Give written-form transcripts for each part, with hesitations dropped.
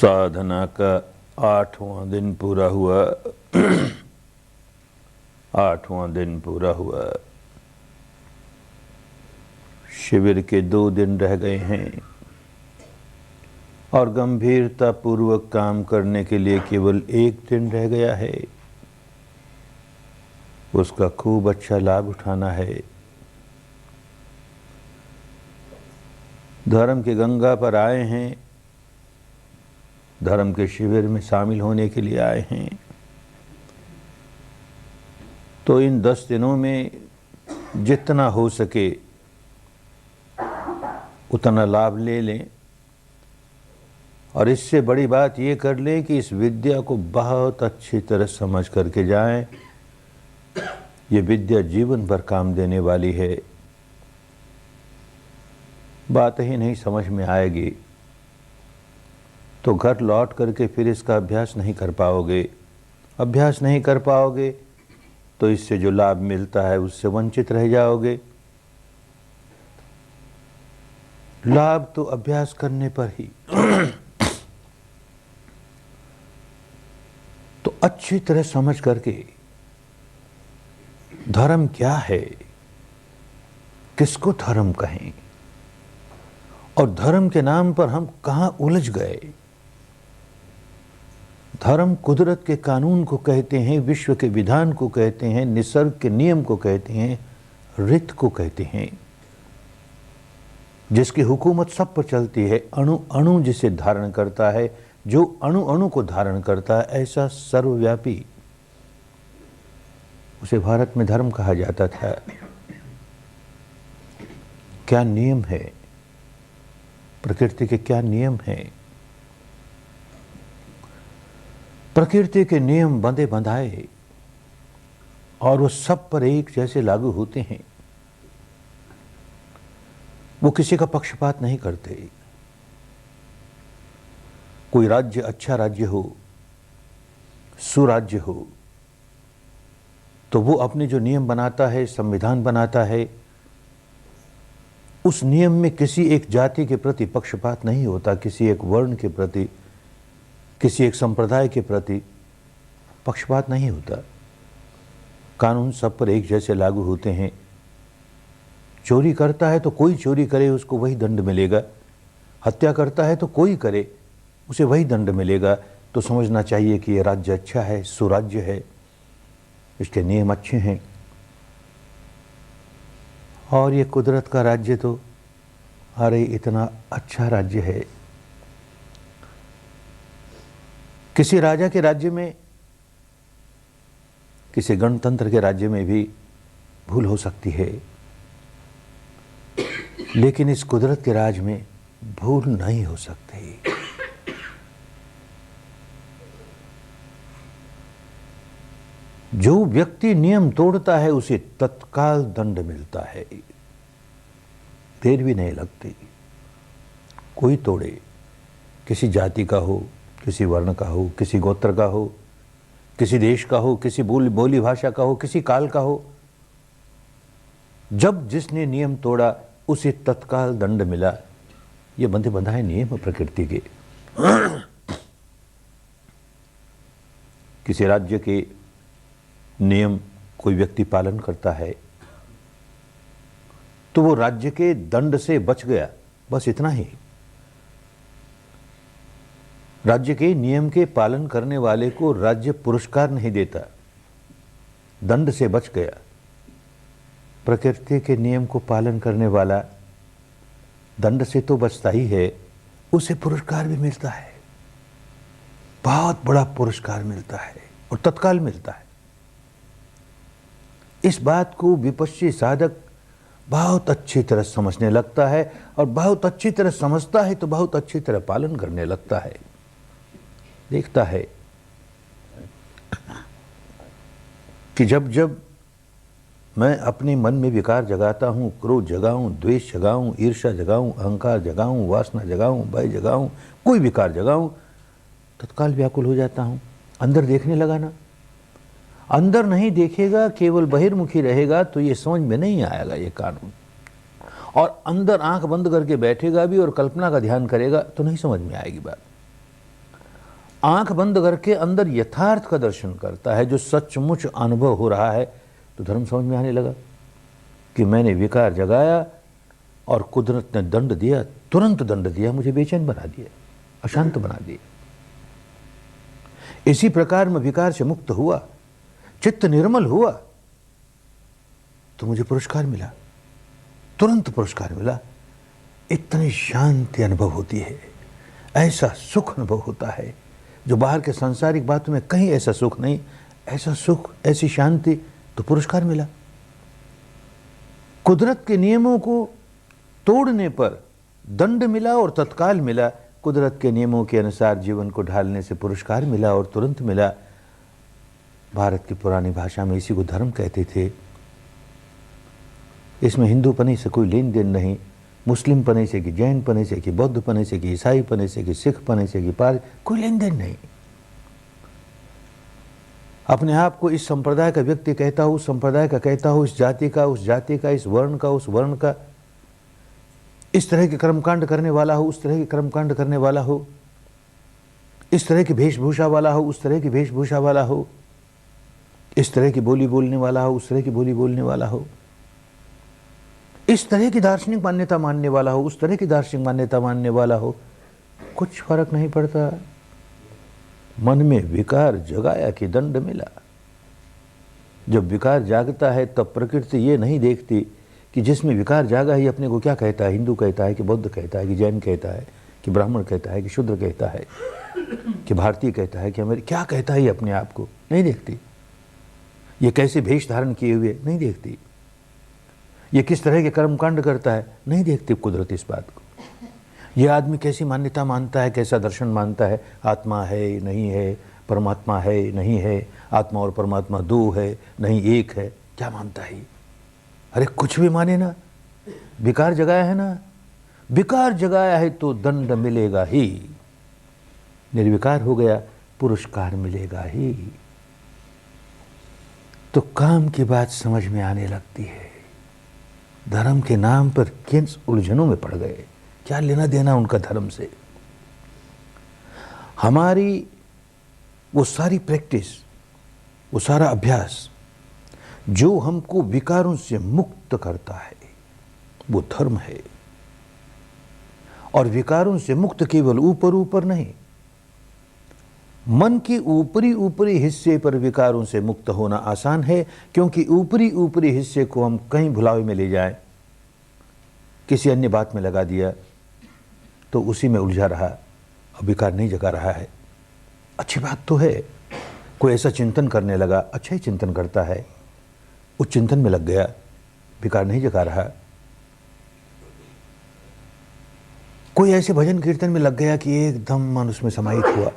साधना का 8वां दिन पूरा हुआ। 8वां दिन पूरा हुआ। शिविर के 2 दिन रह गए हैं और गंभीरता पूर्वक काम करने के लिए केवल 1 दिन रह गया है। उसका खूब अच्छा लाभ उठाना है। धर्म की गंगा पर आए हैं, धर्म के शिविर में शामिल होने के लिए आए हैं, तो इन 10 दिनों में जितना हो सके उतना लाभ ले लें। और इससे बड़ी बात ये कर लें कि इस विद्या को बहुत अच्छी तरह समझ करके जाएं। ये विद्या जीवन भर काम देने वाली है। बात ही नहीं समझ में आएगी तो घर लौट करके फिर इसका अभ्यास नहीं कर पाओगे। अभ्यास नहीं कर पाओगे तो इससे जो लाभ मिलता है उससे वंचित रह जाओगे। लाभ तो अभ्यास करने पर ही। तो अच्छी तरह समझ करके धर्म क्या है, किसको धर्म कहें और धर्म के नाम पर हम कहां उलझ गए। धर्म कुदरत के कानून को कहते हैं, विश्व के विधान को कहते हैं, निसर्ग के नियम को कहते हैं, रीत को कहते हैं, जिसकी हुकूमत सब पर चलती है। अणु अणु जिसे धारण करता है, जो अणु अणु को धारण करता है, ऐसा सर्वव्यापी, उसे भारत में धर्म कहा जाता था। क्या नियम है, प्रकृति के क्या नियम हैं। प्रकृति के नियम बंधे बंधाए और वो सब पर एक जैसे लागू होते हैं। वो किसी का पक्षपात नहीं करते। कोई राज्य अच्छा राज्य हो, सुराज्य हो, तो वो अपने जो नियम बनाता है, संविधान बनाता है, उस नियम में किसी एक जाति के प्रति पक्षपात नहीं होता, किसी एक वर्ण के प्रति, किसी एक संप्रदाय के प्रति पक्षपात नहीं होता। कानून सब पर एक जैसे लागू होते हैं। चोरी करता है तो कोई चोरी करे उसको वही दंड मिलेगा, हत्या करता है तो कोई करे उसे वही दंड मिलेगा। तो समझना चाहिए कि ये राज्य अच्छा है, सुराज्य है, इसके नियम अच्छे हैं। और ये कुदरत का राज्य तो अरे इतना अच्छा राज्य है। किसी राजा के राज्य में, किसी गणतंत्र के राज्य में भी भूल हो सकती है, लेकिन इस कुदरत के राज में भूल नहीं हो सकती। जो व्यक्ति नियम तोड़ता है उसे तत्काल दंड मिलता है, देर भी नहीं लगती। कोई तोड़े, किसी जाति का हो, किसी वर्ण का हो, किसी गोत्र का हो, किसी देश का हो, किसी बोली भाषा का हो, किसी काल का हो, जब जिसने नियम तोड़ा उसे तत्काल दंड मिला। ये बंधे बंधाए नियम प्रकृति के। किसी राज्य के नियम कोई व्यक्ति पालन करता है तो वो राज्य के दंड से बच गया, बस इतना ही। राज्य के नियम के पालन करने वाले को राज्य पुरस्कार नहीं देता, दंड से बच गया। प्रकृति के नियम को पालन करने वाला दंड से तो बचता ही है, उसे पुरस्कार भी मिलता है, बहुत बड़ा पुरस्कार मिलता है और तत्काल मिलता है। इस बात को विपश्ची साधक बहुत अच्छी तरह समझने लगता है और बहुत अच्छी तरह समझता है तो बहुत अच्छी तरह पालन करने लगता है। देखता है कि जब जब मैं अपने मन में विकार जगाता हूं, क्रोध जगाऊं, द्वेष जगाऊं, ईर्ष्या जगाऊं, अहंकार जगाऊं, वासना जगाऊं, भय जगाऊं, कोई विकार जगाऊं, तत्काल व्याकुल हो जाता हूं। अंदर देखने लगा ना। अंदर नहीं देखेगा, केवल बहिर्मुखी रहेगा तो ये समझ में नहीं आएगा ये कानून। और अंदर आंख बंद करके बैठेगा भी और कल्पना का ध्यान करेगा तो नहीं समझ में आएगी बात। आंख बंद करके अंदर यथार्थ का दर्शन करता है, जो सचमुच अनुभव हो रहा है, तो धर्म समझ में आने लगा कि मैंने विकार जगाया और कुदरत ने दंड दिया, तुरंत दंड दिया, मुझे बेचैन बना दिया, अशांत बना दिया। इसी प्रकार मैं विकार से मुक्त हुआ, चित्त निर्मल हुआ, तो मुझे पुरस्कार मिला, तुरंत पुरस्कार मिला। इतनी शांति अनुभव होती है, ऐसा सुख अनुभव होता है जो बाहर के सांसारिक बातों में कहीं ऐसा सुख नहीं। ऐसा सुख, ऐसी शांति, तो पुरस्कार मिला। कुदरत के नियमों को तोड़ने पर दंड मिला और तत्काल मिला, कुदरत के नियमों के अनुसार जीवन को ढालने से पुरस्कार मिला और तुरंत मिला। भारत की पुरानी भाषा में इसी को धर्म कहते थे। इसमें हिंदू पने से कोई लेन देन नहीं, मुस्लिम पने से कि जैन पने से कि बौद्ध पने से कि ईसाई पने से कि सिख पने से कि पारसी, कोई लेन देन नहीं। अपने आप को इस संप्रदाय का व्यक्ति कहता हो, उस संप्रदाय का कहता हो, इस जाति का, उस जाति का, इस वर्ण का, उस वर्ण का, इस तरह के कर्मकांड करने वाला हो, उस तरह के कर्मकांड करने वाला हो, इस तरह की वेशभूषा वाला हो, उस तरह की वेशभूषा वाला हो, इस तरह की बोली बोलने वाला हो, उस तरह की बोली बोलने वाला हो, इस तरह की दार्शनिक मान्यता मानने वाला हो, उस तरह की दार्शनिक मान्यता मानने वाला हो, कुछ फर्क नहीं पड़ता। मन में विकार जगाया कि दंड मिला। जब विकार जागता है तब प्रकृति ये नहीं देखती कि जिसमें विकार जागा है अपने को क्या कहता है, हिंदू कहता है कि बौद्ध कहता है कि जैन कहता है कि ब्राह्मण कहता है कि शूद्र कहता है कि भारतीय कहता है कि अमेरिका, क्या कहता है ये अपने आप को, नहीं देखती। ये कैसे भेष धारण किए हुए, नहीं देखती। ये किस तरह के कर्मकांड करता है, नहीं देखती कुदरत इस बात को। ये आदमी कैसी मान्यता मानता है, कैसा दर्शन मानता है, आत्मा है नहीं है, परमात्मा है नहीं है, आत्मा और परमात्मा दो है नहीं एक है, क्या मानता है? अरे कुछ भी माने ना, विकार जगाया है ना, विकार जगाया है तो दंड मिलेगा ही। निर्विकार हो गया, पुरस्कार मिलेगा ही। तो काम की बात समझ में आने लगती है। धर्म के नाम पर किन उलझनों में पड़ गए, क्या लेना देना उनका धर्म से। हमारी वो सारी प्रैक्टिस, वो सारा अभ्यास जो हमको विकारों से मुक्त करता है, वो धर्म है। और विकारों से मुक्त केवल ऊपर ऊपर नहीं, मन के ऊपरी ऊपरी हिस्से पर विकारों से मुक्त होना आसान है, क्योंकि ऊपरी ऊपरी हिस्से को हम कहीं भुलावे में ले जाएं, किसी अन्य बात में लगा दिया तो उसी में उलझा रहा, अब विकार नहीं जगा रहा है। अच्छी बात तो है, कोई ऐसा चिंतन करने लगा, अच्छा ही चिंतन करता है, उस चिंतन में लग गया, विकार नहीं जगा रहा। कोई ऐसे भजन कीर्तन में लग गया कि एकदम मन उसमें समाहित हुआ,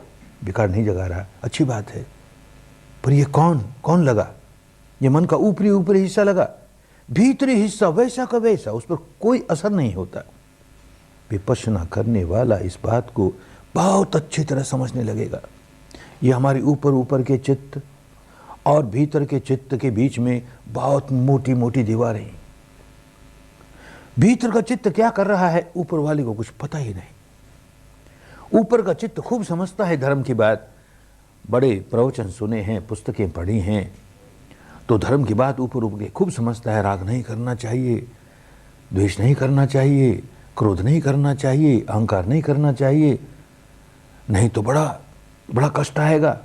विकार नहीं जगा रहा, अच्छी बात है। पर ये कौन लगा? ये मन का ऊपरी ऊपरी हिस्सा लगा, भीतरी हिस्सा वैसा का वैसा, उस पर कोई असर नहीं होता। विपश्यना करने वाला इस बात को बहुत अच्छी तरह समझने लगेगा। ये हमारी ऊपर ऊपर के चित्त और भीतर के चित्त के बीच में बहुत मोटी मोटी दीवारें। भीतर का चित्त क्या कर रहा है, ऊपर वाले को कुछ पता ही नहीं। ऊपर का चित्त खूब समझता है धर्म की बात, बड़े प्रवचन सुने हैं, पुस्तकें पढ़ी हैं, तो धर्म की बात ऊपर ऊपर के खूब समझता है। राग नहीं करना चाहिए, द्वेष नहीं करना चाहिए, क्रोध नहीं करना चाहिए, अहंकार नहीं करना चाहिए, नहीं तो बड़ा कष्ट आएगा,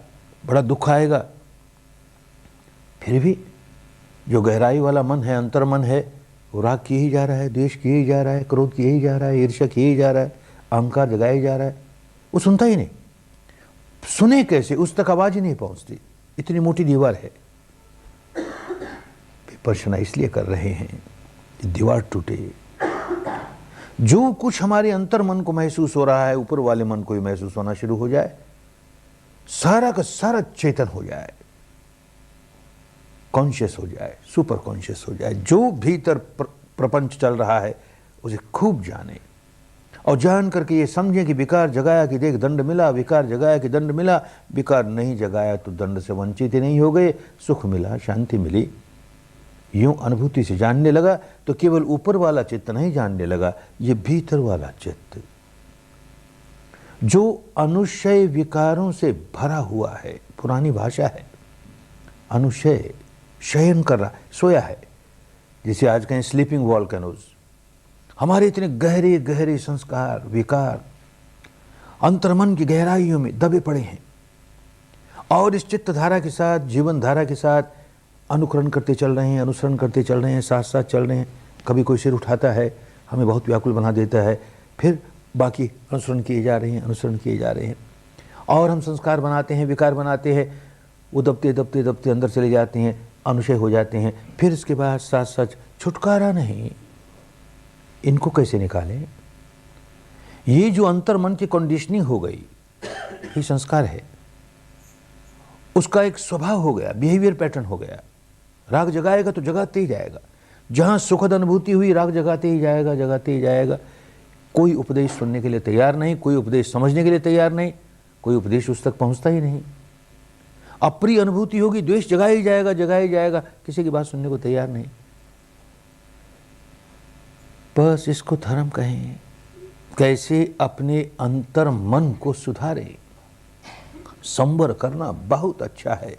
बड़ा दुख आएगा। फिर भी जो गहराई वाला मन है, अंतर मन है, वो राग किए ही जा रहा है, द्वेष किए ही जा रहा है, क्रोध किए ही जा रहा है, ईर्ष्या किए ही जा रहा है, अहंकार जगाया ही जा रहा है। वो सुनता ही नहीं। सुने कैसे? उस तक आवाज ही नहीं पहुंचती, इतनी मोटी दीवार है। विपश्यना इसलिए कर रहे हैं कि दीवार टूटे। जो कुछ हमारे अंतर मन को महसूस हो रहा है, ऊपर वाले मन को ही महसूस होना शुरू हो जाए, सारा का सारा चेतन हो जाए, कॉन्शियस हो जाए, सुपर कॉन्शियस हो जाए। जो भीतर प्रपंच चल रहा है उसे खूब जाने, और जान करके ये समझे कि विकार जगाया कि देख दंड मिला, विकार जगाया कि दंड मिला, विकार नहीं जगाया तो दंड से वंचित ही नहीं हो गए, सुख मिला, शांति मिली। यूं अनुभूति से जानने लगा तो केवल ऊपर वाला चित्त नहीं जानने लगा, ये भीतर वाला चित्त जो अनुशय विकारों से भरा हुआ है, पुरानी भाषा है, अनुशय शयन कर रहा, सोया है, जिसे आज कहें स्लीपिंग वॉल्केनोज। हमारे इतने गहरे गहरे संस्कार, विकार अंतर्मन की गहराइयों में दबे पड़े हैं और इस चित्त धारा के साथ, जीवन धारा के साथ अनुकरण करते चल रहे हैं, अनुसरण करते चल रहे हैं, साथ साथ चल रहे हैं। कभी कोई सिर उठाता है, हमें बहुत व्याकुल बना देता है, फिर बाकी अनुसरण किए जा रहे हैं, अनुसरण किए जा रहे हैं, और हम संस्कार बनाते हैं, विकार बनाते हैं, वो दबते दबते दबते अंदर चले जाते हैं, अनुशय हो जाते हैं। फिर इसके बाद साथ साथ छुटकारा नहीं। इनको कैसे निकालें? ये जो अंतर्मन की कंडीशनिंग हो गई, ये संस्कार है, उसका एक स्वभाव हो गया, बिहेवियर पैटर्न हो गया। राग जगाएगा तो जगाते ही जाएगा, जहां सुखद अनुभूति हुई राग जगाते ही जाएगा, जगाते ही जाएगा। कोई उपदेश सुनने के लिए तैयार नहीं, कोई उपदेश समझने के लिए तैयार नहीं, कोई उपदेश उस तक पहुंचता ही नहीं। अप्रिय अनुभूति होगी, द्वेष जगाया ही जाएगा, जगाया ही जाएगा, किसी की बात सुनने को तैयार नहीं। बस इसको धर्म कहें। कैसे अपने अंतर मन को सुधारे। संवर करना बहुत अच्छा है,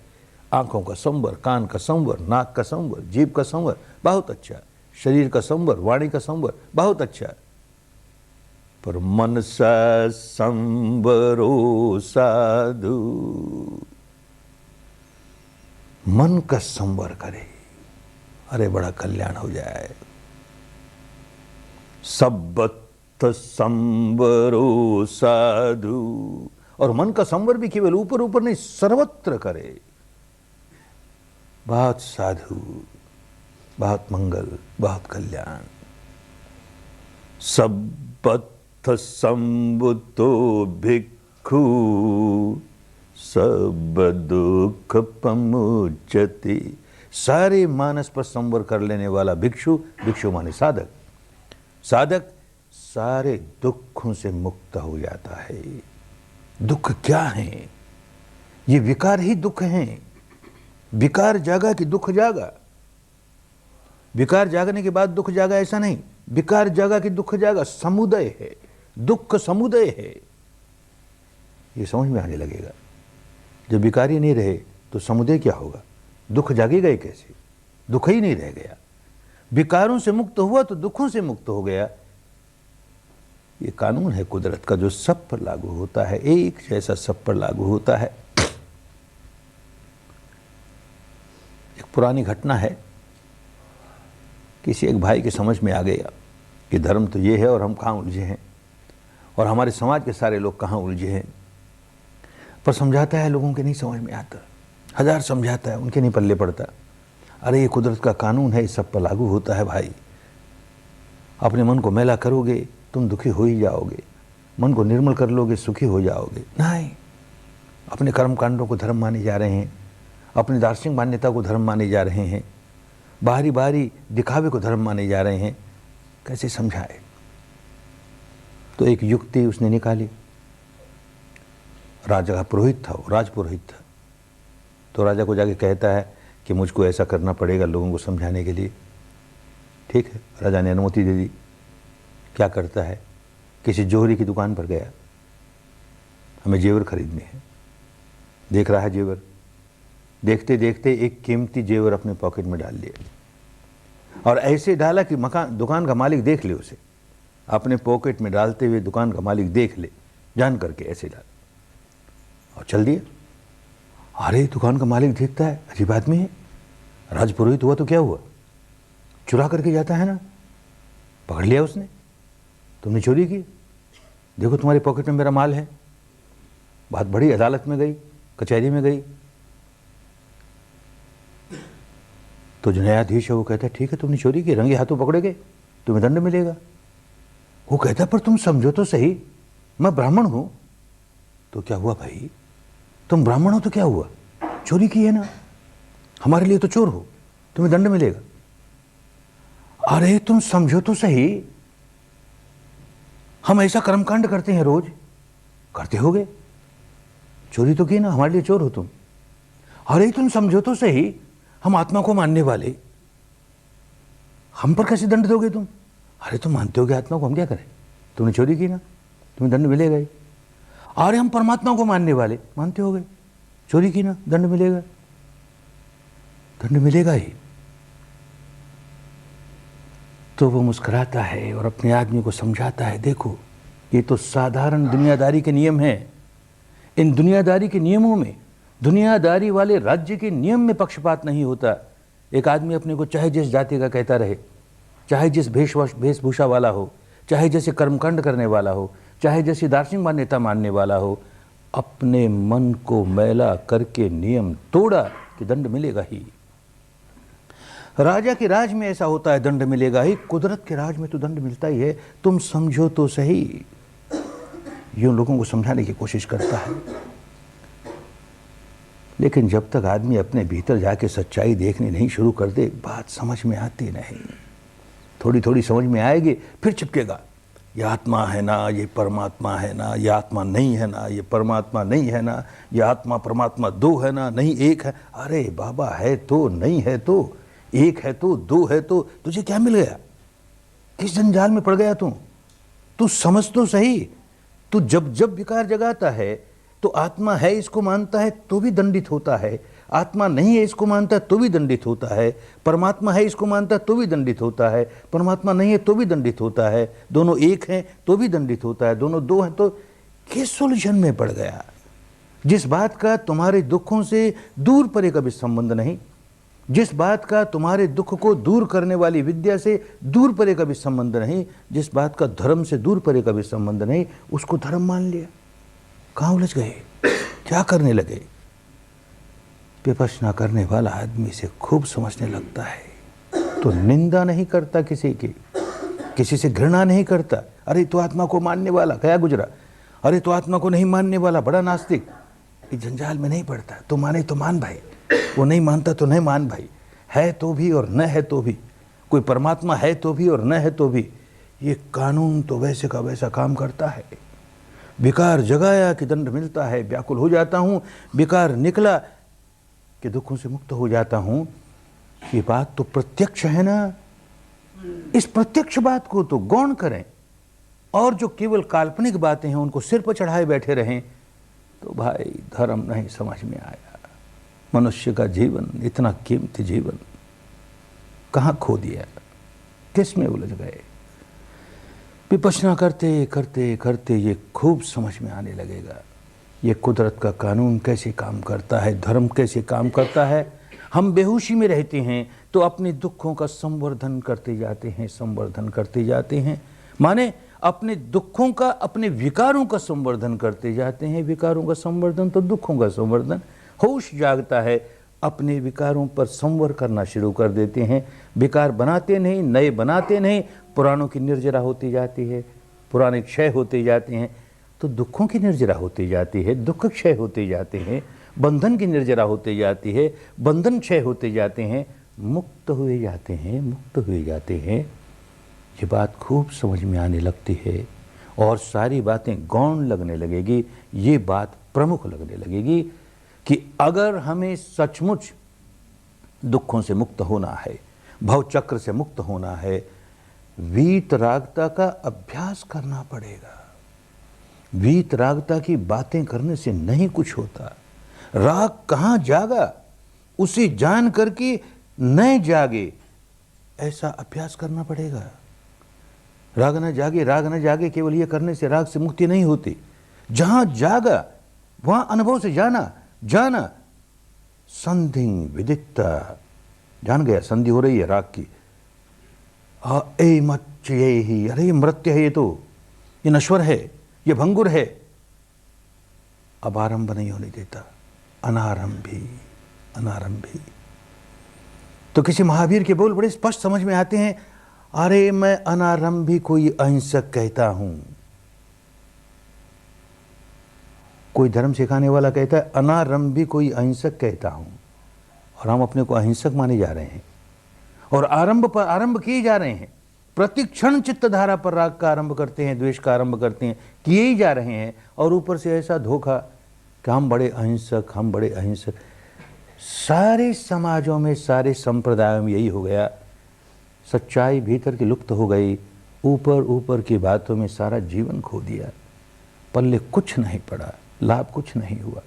आंखों का संवर, कान का संवर, नाक का संवर, जीभ का संवर बहुत अच्छा, शरीर का संवर, वाणी का संवर बहुत अच्छा, पर मनसा संवरो साधु, मन का संवर करे, अरे बड़ा कल्याण हो जाए। सब्बत संवरो साधु, और मन का संवर भी केवल ऊपर ऊपर नहीं, सर्वत्र करे। बहुत साधु, बहुत मंगल, बहुत कल्याण। सब्बत संबुतो भिक्खु सब दुख पमुच्यति। सारे मानस पर संवर कर लेने वाला भिक्षु, भिक्षु माने साधक, साधक सारे दुखों से मुक्त हो जाता है। दुख क्या है? ये विकार ही दुख हैं। विकार जागा कि दुख जागा? विकार जागने के बाद दुख जागा ऐसा नहीं, विकार जागा कि दुख जागा, समुदय है, दुख समुदय है। ये समझ में आने लगेगा। जब विकार ही नहीं रहे तो समुदय क्या होगा? दुख जागेगा ही कैसे? दुख ही नहीं रह गया। विकारों से मुक्त हुआ तो दुखों से मुक्त हो गया। ये कानून है कुदरत का, जो सब पर लागू होता है, एक जैसा सब पर लागू होता है। एक पुरानी घटना है, किसी एक भाई के समझ में आ गया कि धर्म तो ये है और हम कहाँ उलझे हैं, और हमारे समाज के सारे लोग कहाँ उलझे हैं। पर समझाता है, लोगों के नहीं समझ में आता, हजार समझाता है, उनके नहीं पल्ले पड़ता। अरे ये कुदरत का कानून है, इस सब पर लागू होता है भाई। अपने मन को मैला करोगे तुम दुखी हो ही जाओगे, मन को निर्मल कर लोगे सुखी हो जाओगे। नहीं, अपने कर्म कांडों को धर्म माने जा रहे हैं, अपनी दार्शनिक मान्यता को धर्म माने जा रहे हैं, बाहरी बाहरी दिखावे को धर्म माने जा रहे हैं। कैसे समझाए? तो एक युक्ति उसने निकाली। राजा का पुरोहित था, वो राजपुरोहित था। तो राजा को जाके कहता है कि मुझको ऐसा करना पड़ेगा लोगों को समझाने के लिए। ठीक है, राजा ने अनुमति दे दी। क्या करता है, किसी जोहरी की दुकान पर गया, हमें जेवर खरीदने हैं। देख रहा है जेवर, देखते देखते एक कीमती जेवर अपने पॉकेट में डाल लिया, और ऐसे डाला कि दुकान का मालिक देख ले उसे। अपने पॉकेट में डालते हुए दुकान का मालिक देख ले, जान करके ऐसे डाल, और चल दिया। अरे दुकान का मालिक देखता है, अजीब आदमी है, राजपुरोहित हुआ तो क्या हुआ, चुरा करके जाता है ना। पकड़ लिया उसने, तुमने चोरी की, देखो तुम्हारे पॉकेट में मेरा माल है। बात बड़ी, अदालत में गई, कचहरी में गई। तो जो न्यायाधीश है वो कहता है ठीक है तुमने चोरी की, रंगे हाथों पकड़ोगे, तुम्हें दंड मिलेगा। वो कहता है पर तुम समझो तो सही, मैं ब्राह्मण हूं। तो क्या हुआ भाई, तुम ब्राह्मण हो तो क्या हुआ, चोरी की है ना, हमारे लिए तो चोर हो, तुम्हें दंड मिलेगा। अरे तुम समझो तो सही, हम ऐसा कर्मकांड करते हैं रोज, करते होगे, चोरी तो की ना, हमारे लिए चोर हो तुम। अरे तुम समझो तो सही, हम आत्मा को मानने वाले, हम पर कैसे दंड दोगे तुम। अरे तुम मानते होगे आत्मा को, हम क्या करें, तुमने चोरी की ना, तुम्हें दंड मिलेगा ही। अरे हम परमात्मा को मानने वाले, मानते हो गए, चोरी की ना, दंड मिलेगा, दंड मिलेगा ही। तो वो मुस्कुराता है और अपने आदमी को समझाता है, देखो ये तो साधारण दुनियादारी के नियम हैं। इन दुनियादारी के नियमों में, दुनियादारी वाले राज्य के नियम में पक्षपात नहीं होता। एक आदमी अपने को चाहे जिस जाति का कहता रहे, चाहे जिस वेशभूषा वाला हो, चाहे जैसे कर्मकांड करने वाला हो, चाहे जैसी दार्शनिक मान्यता मानने वाला हो, अपने मन को मैला करके नियम तोड़ा कि दंड मिलेगा ही। राजा के राज में ऐसा होता है, दंड मिलेगा ही। कुदरत के राज में तो दंड मिलता ही है, तुम समझो तो सही। यूं लोगों को समझाने की कोशिश करता है, लेकिन जब तक आदमी अपने भीतर जाके सच्चाई देखनी नहीं शुरू कर दे, बात समझ में आती नहीं। थोड़ी थोड़ी समझ में आएगी, फिर चिपकेगा, ये आत्मा है ना, ये परमात्मा है ना, ये आत्मा नहीं है ना, ये परमात्मा नहीं है ना, ये आत्मा परमात्मा दो है ना, नहीं एक है। अरे बाबा, है तो, नहीं है तो, एक है तो, दो है तो, तुझे क्या मिल गया? किस जंजाल में पड़ गया तू समझ तो सही। तू जब जब विकार जगाता है तो आत्मा है इसको मानता है तो भी दंडित होता है, आत्मा नहीं है इसको मानता है तो भी दंडित होता है, परमात्मा है इसको मानता है तो भी दंडित होता है, परमात्मा नहीं है तो भी दंडित होता है, दोनों एक हैं तो भी दंडित होता है, दोनों दो हैं तो किस उलझन में पड़ गया? जिस बात का तुम्हारे दुखों से दूर परे कभी संबंध नहीं, जिस बात का तुम्हारे दुख को दूर करने वाली विद्या से दूर परे कभी संबंध नहीं, जिस बात का धर्म से दूर परे कभी संबंध नहीं, उसको धर्म मान लिया। कहाँ उलझ गए? क्या करने लगे? विपश्यना करने वाला आदमी से खूब समझने लगता है तो निंदा नहीं करता किसी की, किसी से घृणा नहीं करता। अरे तो आत्मा को मानने वाला गया गुजरा, अरे तो आत्मा को नहीं मानने वाला बड़ा नास्तिक। इस जंजाल में नहीं पड़ता। तो माने तो मान भाई, वो नहीं मानता तो नहीं मान भाई, है तो भी और न है तो भी, कोई परमात्मा है तो भी और न है तो भी। ये कानून तो वैसे का वैसा काम करता है। विकार जगाया कि दंड मिलता है, व्याकुल हो जाता हूँ, विकार निकला कि दुखों से मुक्त हो जाता हूँ। ये बात तो प्रत्यक्ष है ना, इस प्रत्यक्ष बात को तो गौण करें और जो केवल काल्पनिक बातें हैं उनको सिर पर चढ़ाए बैठे रहें तो भाई धर्म नहीं समझ में आया। मनुष्य का जीवन, इतना कीमती जीवन कहाँ खो दिया, किस में उलझ गए? विपश्यना करते करते करते ये खूब समझ में आने लगेगा, ये कुदरत का कानून कैसे काम करता है, धर्म कैसे काम करता है। हम बेहोशी में रहते हैं तो अपने दुखों का संवर्धन करते जाते हैं, संवर्धन करते जाते हैं, माने अपने दुखों का, अपने विकारों का संवर्धन करते जाते हैं। विकारों का संवर्धन तो दुखों का संवर्धन। होश जागता है, अपने विकारों पर संवर करना शुरू कर देते हैं। विकार बनाते नहीं, नए बनाते नहीं, पुरानों की निर्जरा होती जाती है, पुराने क्षय होते जाते हैं तो दुखों की निर्जरा होती जाती है, दुख क्षय होते जाते हैं, बंधन की निर्जरा होती जाती है, बंधन क्षय होते जाते हैं, मुक्त हुए जाते हैं, मुक्त हुए जाते हैं। ये बात खूब समझ में आने लगती है और सारी बातें गौण लगने लगेगी। ये बात प्रमुख लगने लगेगी कि अगर हमें सचमुच दुखों से मुक्त होना है, भवचक्र से मुक्त होना है, वीतरागता का अभ्यास करना पड़ेगा। वीतरागता की बातें करने से नहीं कुछ होता। राग कहाँ जागा उसे जान करके न जागे, ऐसा अभ्यास करना पड़ेगा। राग न जागे, राग न जागे, केवल ये करने से राग से मुक्ति नहीं होती। जहां जागा वहां अनुभव से जाना, जाना संधि विदिता, जान गया संधि हो रही है राग की। ए मच्चये ही, अरे ये मृत्य है, ये नश्वर है, ये भंगुर है। अब आरंभ नहीं होने देता, अनारंभी, अनारंभी। तो किसी महावीर के बोल बड़े स्पष्ट समझ में आते हैं, अरे मैं अनारंभी कोई अहिंसक कहता हूं। कोई धर्म सिखाने वाला कहता है अनारंभी कोई अहिंसक कहता हूं, और हम अपने को अहिंसक माने जा रहे हैं और आरंभ किए जा रहे हैं। प्रतिक्षण चित्तधारा पर राग का आरंभ करते हैं, द्वेष का आरंभ करते हैं, किए ही जा रहे हैं। और ऊपर से ऐसा धोखा कि हम बड़े अहिंसक, हम बड़े अहिंसक। सारे समाजों में, सारे संप्रदायों में यही हो गया। सच्चाई भीतर की लुप्त हो गई, ऊपर ऊपर की बातों में सारा जीवन खो दिया। पल्ले कुछ नहीं पड़ा, लाभ कुछ नहीं हुआ।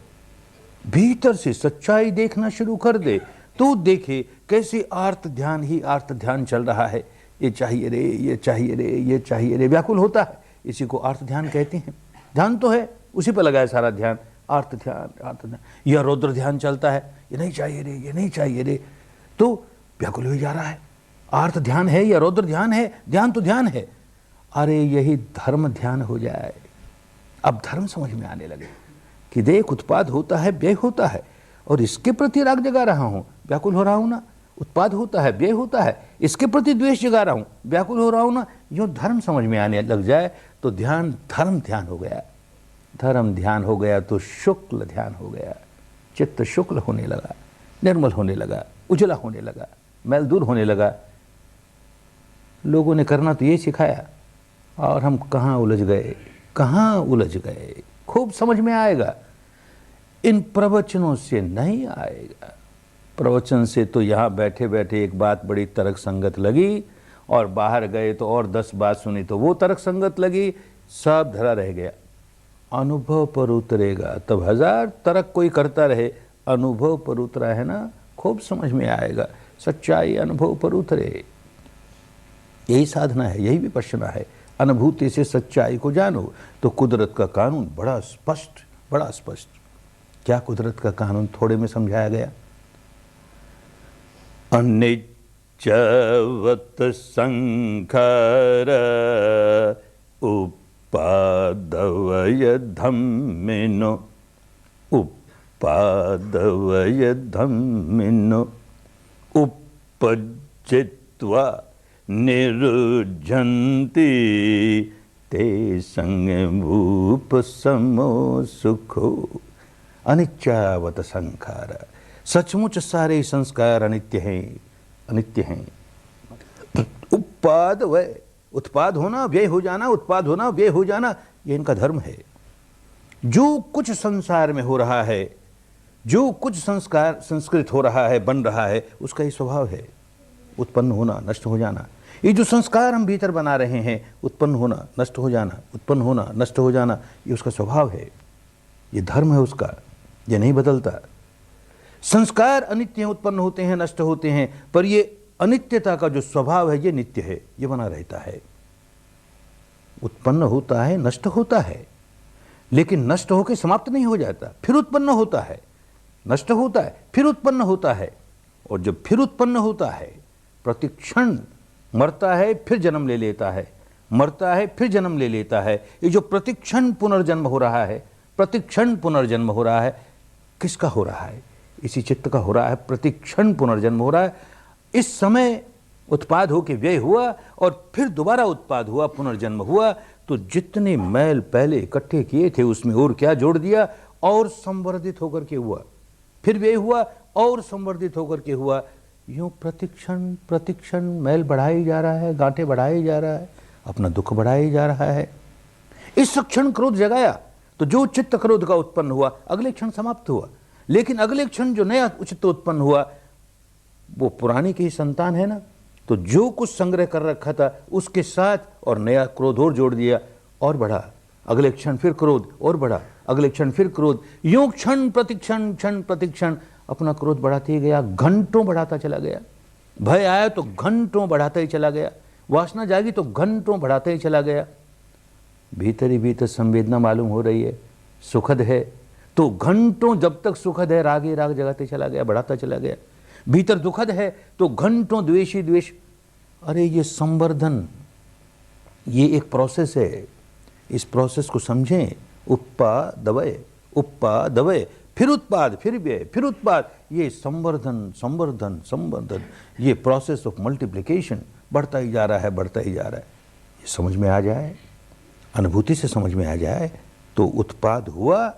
भीतर से सच्चाई देखना शुरू कर दे तो देखे कैसे आर्त ध्यान ही आर्त ध्यान चल रहा है। ये चाहिए रे, ये चाहिए रे, ये चाहिए रे, व्याकुल होता है, इसी को आर्त ध्यान कहते हैं। ध्यान तो है, उसी पर लगाए सारा ध्यान, आर्त ध्यान, आर्त ध्यान। या रौद्र ध्यान चलता है, ये नहीं चाहिए रे, ये नहीं चाहिए रे, तो व्याकुल हो जा रहा है। आर्त ध्यान है या रौद्र ध्यान है? ध्यान तो ध्यान है। अरे यही धर्म ध्यान हो जाए। अब धर्म समझ में आने लगे कि देख, उत्पाद होता है, व्यय होता है, और इसके प्रति राग जगा रहा हूं, व्याकुल हो रहा हूं ना। उत्पाद होता है, व्यय होता है, इसके प्रति द्वेष जगा रहा हूं, व्याकुल हो रहा हूं ना। यूं धर्म समझ में आने लग जाए तो ध्यान धर्म ध्यान हो गया। धर्म ध्यान हो गया तो शुक्ल ध्यान हो गया। चित्त शुक्ल होने लगा, निर्मल होने लगा, उजला होने लगा, मैल दूर होने लगा। लोगों ने करना तो ये सिखाया, और हम कहाँ उलझ गए, कहाँ उलझ गए। खूब समझ में आएगा, इन प्रवचनों से नहीं आएगा। प्रवचन से तो यहाँ बैठे बैठे एक बात बड़ी तर्क संगत लगी, और बाहर गए तो और 10 बात सुनी तो वो तर्क संगत लगी, सब धरा रह गया। अनुभव पर उतरेगा तब 1000 तर्क कोई करता रहे, अनुभव पर उतरा है ना, खूब समझ में आएगा। सच्चाई अनुभव पर उतरे, यही साधना है, यही विपश्यना है। अनुभूति से सच्चाई को जानो तो कुदरत का कानून बड़ा स्पष्ट, बड़ा स्पष्ट। क्या कुदरत का कानून थोड़े में समझाया गया? अनिच्चवत संखार उपादवय धम्मिनो, उपादवय धम्मिनो, उपजित्वा निरुझन्ति ते संगभूप समो सुखो। अनिच्चावत संखार, सचमुच सारे संस्कार अनित्य हैं, अनित्य हैं। उत्पाद वय, उत्पाद होना, व्यय हो जाना, उत्पाद होना, व्यय हो जाना, ये इनका धर्म है। जो कुछ संसार में हो रहा है, जो कुछ संस्कार संस्कृत हो रहा है, बन रहा है, उसका ही स्वभाव है उत्पन्न होना, नष्ट हो जाना। ये जो संस्कार हम भीतर बना रहे हैं, उत्पन्न होना, नष्ट हो जाना, उत्पन्न होना, नष्ट हो जाना, ये उसका स्वभाव है, ये धर्म है उसका, ये नहीं बदलता। संस्कार अनित्य हैं, उत्पन्न होते हैं, नष्ट होते हैं, पर ये अनित्यता का जो स्वभाव है ये नित्य है, ये बना रहता है। उत्पन्न होता है, नष्ट होता है, लेकिन नष्ट होकर समाप्त नहीं हो जाता, फिर उत्पन्न होता है, नष्ट होता है, फिर उत्पन्न होता है, और जब फिर उत्पन्न होता है, प्रतिक्षण मरता है, फिर जन्म ले लेता है, मरता है, फिर जन्म ले लेता है। ये जो प्रतिक्षण पुनर्जन्म हो रहा है, प्रतिक्षण पुनर्जन्म हो रहा है, किसका हो रहा है? इसी चित्त का हो रहा है। प्रतिक्षण पुनर्जन्म हो रहा है। इस समय उत्पाद हो के व्यय हुआ और फिर दोबारा उत्पाद हुआ, पुनर्जन्म हुआ, तो जितने मैल पहले इकट्ठे किए थे उसमें और क्या जोड़ दिया, और संवर्धित होकर के हुआ, फिर व्यय हुआ और संवर्धित होकर के हुआ। यूं प्रतिक्षण प्रतिक्षण मैल बढ़ाई जा रहा है, गांठे बढ़ाई जा रहा है, अपना दुख बढ़ाई जा रहा है। इस क्षण क्रोध जगाया तो जो चित्त क्रोध का उत्पन्न हुआ अगले क्षण समाप्त हुआ, लेकिन अगले क्षण जो नया चित्त उत्पन्न हुआ वो पुरानी की संतान है ना, तो जो कुछ संग्रह कर रखा था उसके साथ और नया क्रोध और जोड़ दिया और बढ़ा। अगले क्षण फिर क्रोध और बढ़ा, अगले क्षण फिर क्रोध, यूं क्षण प्रतिक्षण क्षण प्रतिक्षण अपना क्रोध बढ़ाते ही गया, घंटों बढ़ाता चला गया। भय आया तो घंटों बढ़ाता ही चला गया, वासना जागी तो घंटों बढ़ाता ही चला गया। भीतर ही भीतर संवेदना मालूम हो रही है, सुखद है, तो घंटों जब तक सुखद है राग ही राग जगाते चला गया, बढ़ाता चला गया। भीतर दुखद है तो घंटों द्वेष ही द्वेष। अरे ये संवर्धन, ये एक प्रोसेस है, इस प्रोसेस को समझें। उत्पादवय, उत्पादवय, फिर उत्पाद, फिर व्यय, फिर उत्पाद, ये संवर्धन संवर्धन संवर्धन, ये प्रोसेस ऑफ मल्टीप्लिकेशन बढ़ता ही जा रहा है, बढ़ता ही जा रहा है। ये समझ में आ जाए, अनुभूति से समझ में आ जाए तो उत्पाद हुआ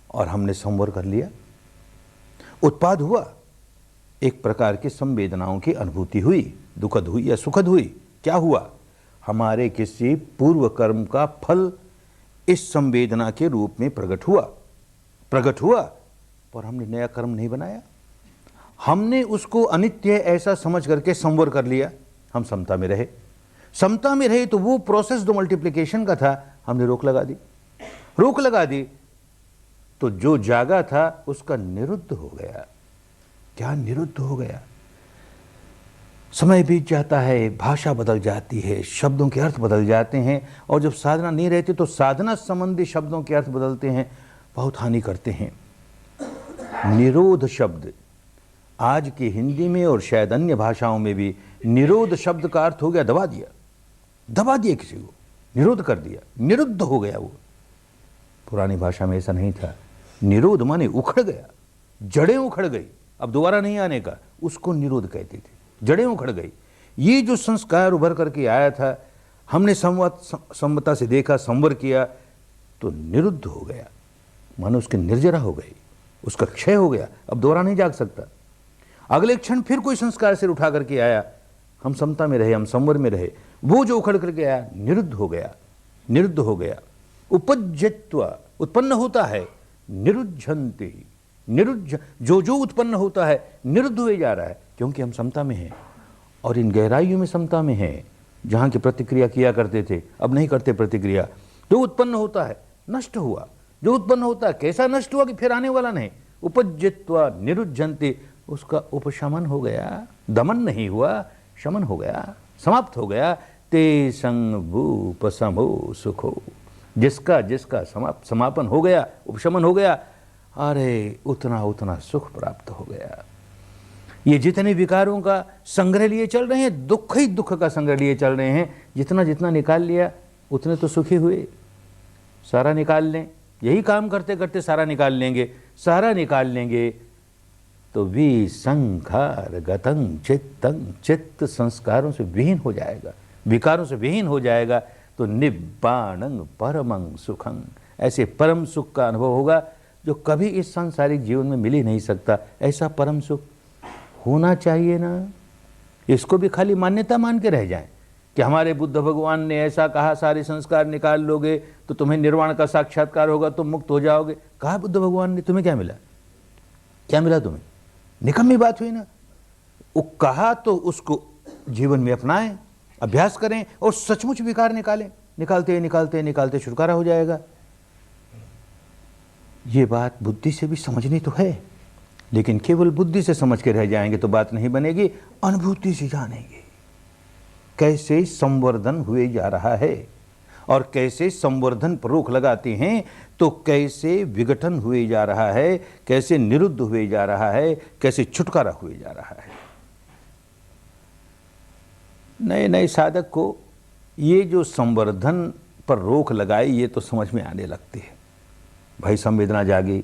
और हमने संवर कर लिया। उत्पाद हुआ, एक प्रकार की संवेदनाओं की अनुभूति हुई, दुखद हुई या सुखद हुई। क्या हुआ? हमारे किसी पूर्व कर्म का फल इस संवेदना के रूप में प्रकट हुआ, प्रकट हुआ, पर हमने नया कर्म नहीं बनाया। हमने उसको अनित्य ऐसा समझ करके संवर कर लिया। हम समता में रहे, समता में रहे तो वो प्रोसेस जो मल्टीप्लिकेशन का था हमने रोक लगा दी। रोक लगा दी तो जो जागा था उसका निरुद्ध हो गया। क्या निरुद्ध हो गया? समय बीत जाता है, भाषा बदल जाती है, शब्दों के अर्थ बदल जाते हैं, और जब साधना नहीं रहती तो साधना संबंधी शब्दों के अर्थ बदलते हैं, बहुत हानि करते हैं। निरोध शब्द आज की हिंदी में और शायद अन्य भाषाओं में भी निरोध शब्द का अर्थ हो गया दबा दिया, दबा दिया, किसी को निरोध कर दिया, निरुद्ध हो गया वो। पुरानी भाषा में ऐसा नहीं था। निरोध माने उखड़ गया, जड़ें उखड़ गई, अब दोबारा नहीं आने का, उसको निरोध कहते थे। जड़ें उखड़ गई। ये जो संस्कार उभर करके आया था, हमने संवता से देखा, संवर किया, तो निरुद्ध हो गया, मानो उसकी निर्जरा हो गई, उसका क्षय हो गया, अब दोबारा नहीं जाग सकता। अगले क्षण फिर कोई संस्कार से उठा करके आया, हम समता में रहे, हम संवर में रहे, वो जो उखड़ करके आया निरुद्ध हो गया, निरुद्ध हो गया। उपज्यत्व उत्पन्न होता है, निरुद्धन्ति, निरुद्ध जो जो उत्पन्न होता है निरुद्ध हुए जा रहा है, क्योंकि हम समता में हैं और इन गहराइयों में समता में हैं, जहां की प्रतिक्रिया किया करते थे अब नहीं करते प्रतिक्रिया। जो उत्पन्न होता है नष्ट हुआ, जो उत्पन्न होता है कैसा नष्ट हुआ कि फिर आने वाला नहीं। उपज्यत्वा निरुद्धन्ति, उसका उपशमन हो गया, दमन नहीं हुआ, शमन हो गया, समाप्त हो गया। ते संग भूप समो सुखो, जिसका जिसका समापन हो गया, उपशमन हो गया, अरे उतना उतना सुख प्राप्त हो गया। ये जितने विकारों का संग्रह लिए चल रहे हैं, दुख ही दुख का संग्रह लिए चल रहे हैं, जितना जितना निकाल लिया उतने तो सुखी हुए। सारा निकाल लें, यही काम करते करते सारा निकाल लेंगे, सारा निकाल लेंगे तो विसंखार गतं चित्तं, चित्त संस्कारों से विहीन हो जाएगा, विकारों से विहीन हो जाएगा, तो निब्बाणं परमं सुखं, ऐसे परम सुख का अनुभव होगा जो कभी इस सांसारिक जीवन में मिल ही नहीं सकता। ऐसा परम सुख होना चाहिए ना। इसको भी खाली मान्यता मान के रह जाएं कि हमारे बुद्ध भगवान ने ऐसा कहा, सारे संस्कार निकाल लोगे तो तुम्हें निर्वाण का साक्षात्कार होगा, तुम मुक्त हो जाओगे। कहा बुद्ध भगवान ने, तुम्हें क्या मिला? क्या मिला तुम्हें? निकम्मी बात हुई ना। वो कहा तो उसको जीवन में अपनाएं, अभ्यास करें और सचमुच विकार निकालें। निकालते निकालते निकालते छुटकारा हो जाएगा। ये बात बुद्धि से भी समझनी तो है, लेकिन केवल बुद्धि से समझ के रह जाएंगे तो बात नहीं बनेगी। अनुभूति से जानेंगे कैसे संवर्धन हुए जा रहा है और कैसे संवर्धन पर रोक लगाते हैं तो कैसे विघटन हुए जा रहा है, कैसे निरुद्ध हुए जा रहा है, कैसे छुटकारा हुए जा रहा है। नए नए साधक को ये जो संवर्धन पर रोक लगाई, ये तो समझ में आने लगती है। भाई संवेदना जागी,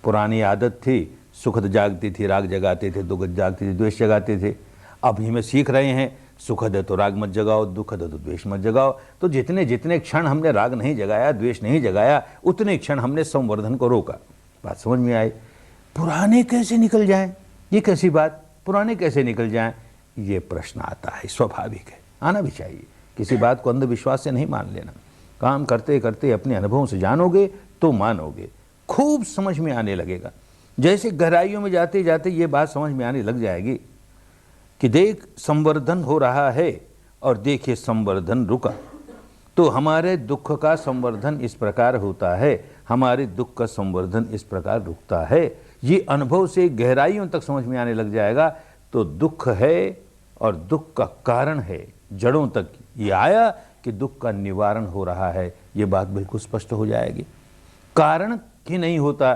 पुरानी आदत थी, सुखद जागती थी, राग जगाते थे, दुखद जागती थी, द्वेष जगाते थे। अब ही में सीख रहे हैं, सुखद है तो राग मत जगाओ, दुखद है तो द्वेष मत जगाओ। तो जितने जितने क्षण हमने राग नहीं जगाया, द्वेष नहीं जगाया, उतने क्षण हमने संवर्धन को रोका। बात समझ में आई। पुराने कैसे निकल जाएं? ये कैसी बात, पुराने कैसे निकल जाएं? ये प्रश्न आता है, स्वाभाविक है, आना भी चाहिए। किसी बात को अंधविश्वास से नहीं मान लेना। काम करते करते अपने अनुभवों से जानोगे तो मानोगे, खूब समझ में आने लगेगा। जैसे गहराइयों में जाते जाते ये बात समझ में आने लग जाएगी कि देख संवर्धन हो रहा है और देखिए संवर्धन रुका। तो हमारे दुख का संवर्धन इस प्रकार होता है, हमारे दुख का संवर्धन इस प्रकार रुकता है। ये अनुभव से गहराइयों तक समझ में आने लग जाएगा। तो दुख है और दुख का कारण है, जड़ों तक ये आया कि दुख का निवारण हो रहा है, ये बात बिल्कुल स्पष्ट हो जाएगी। कारण ही नहीं होता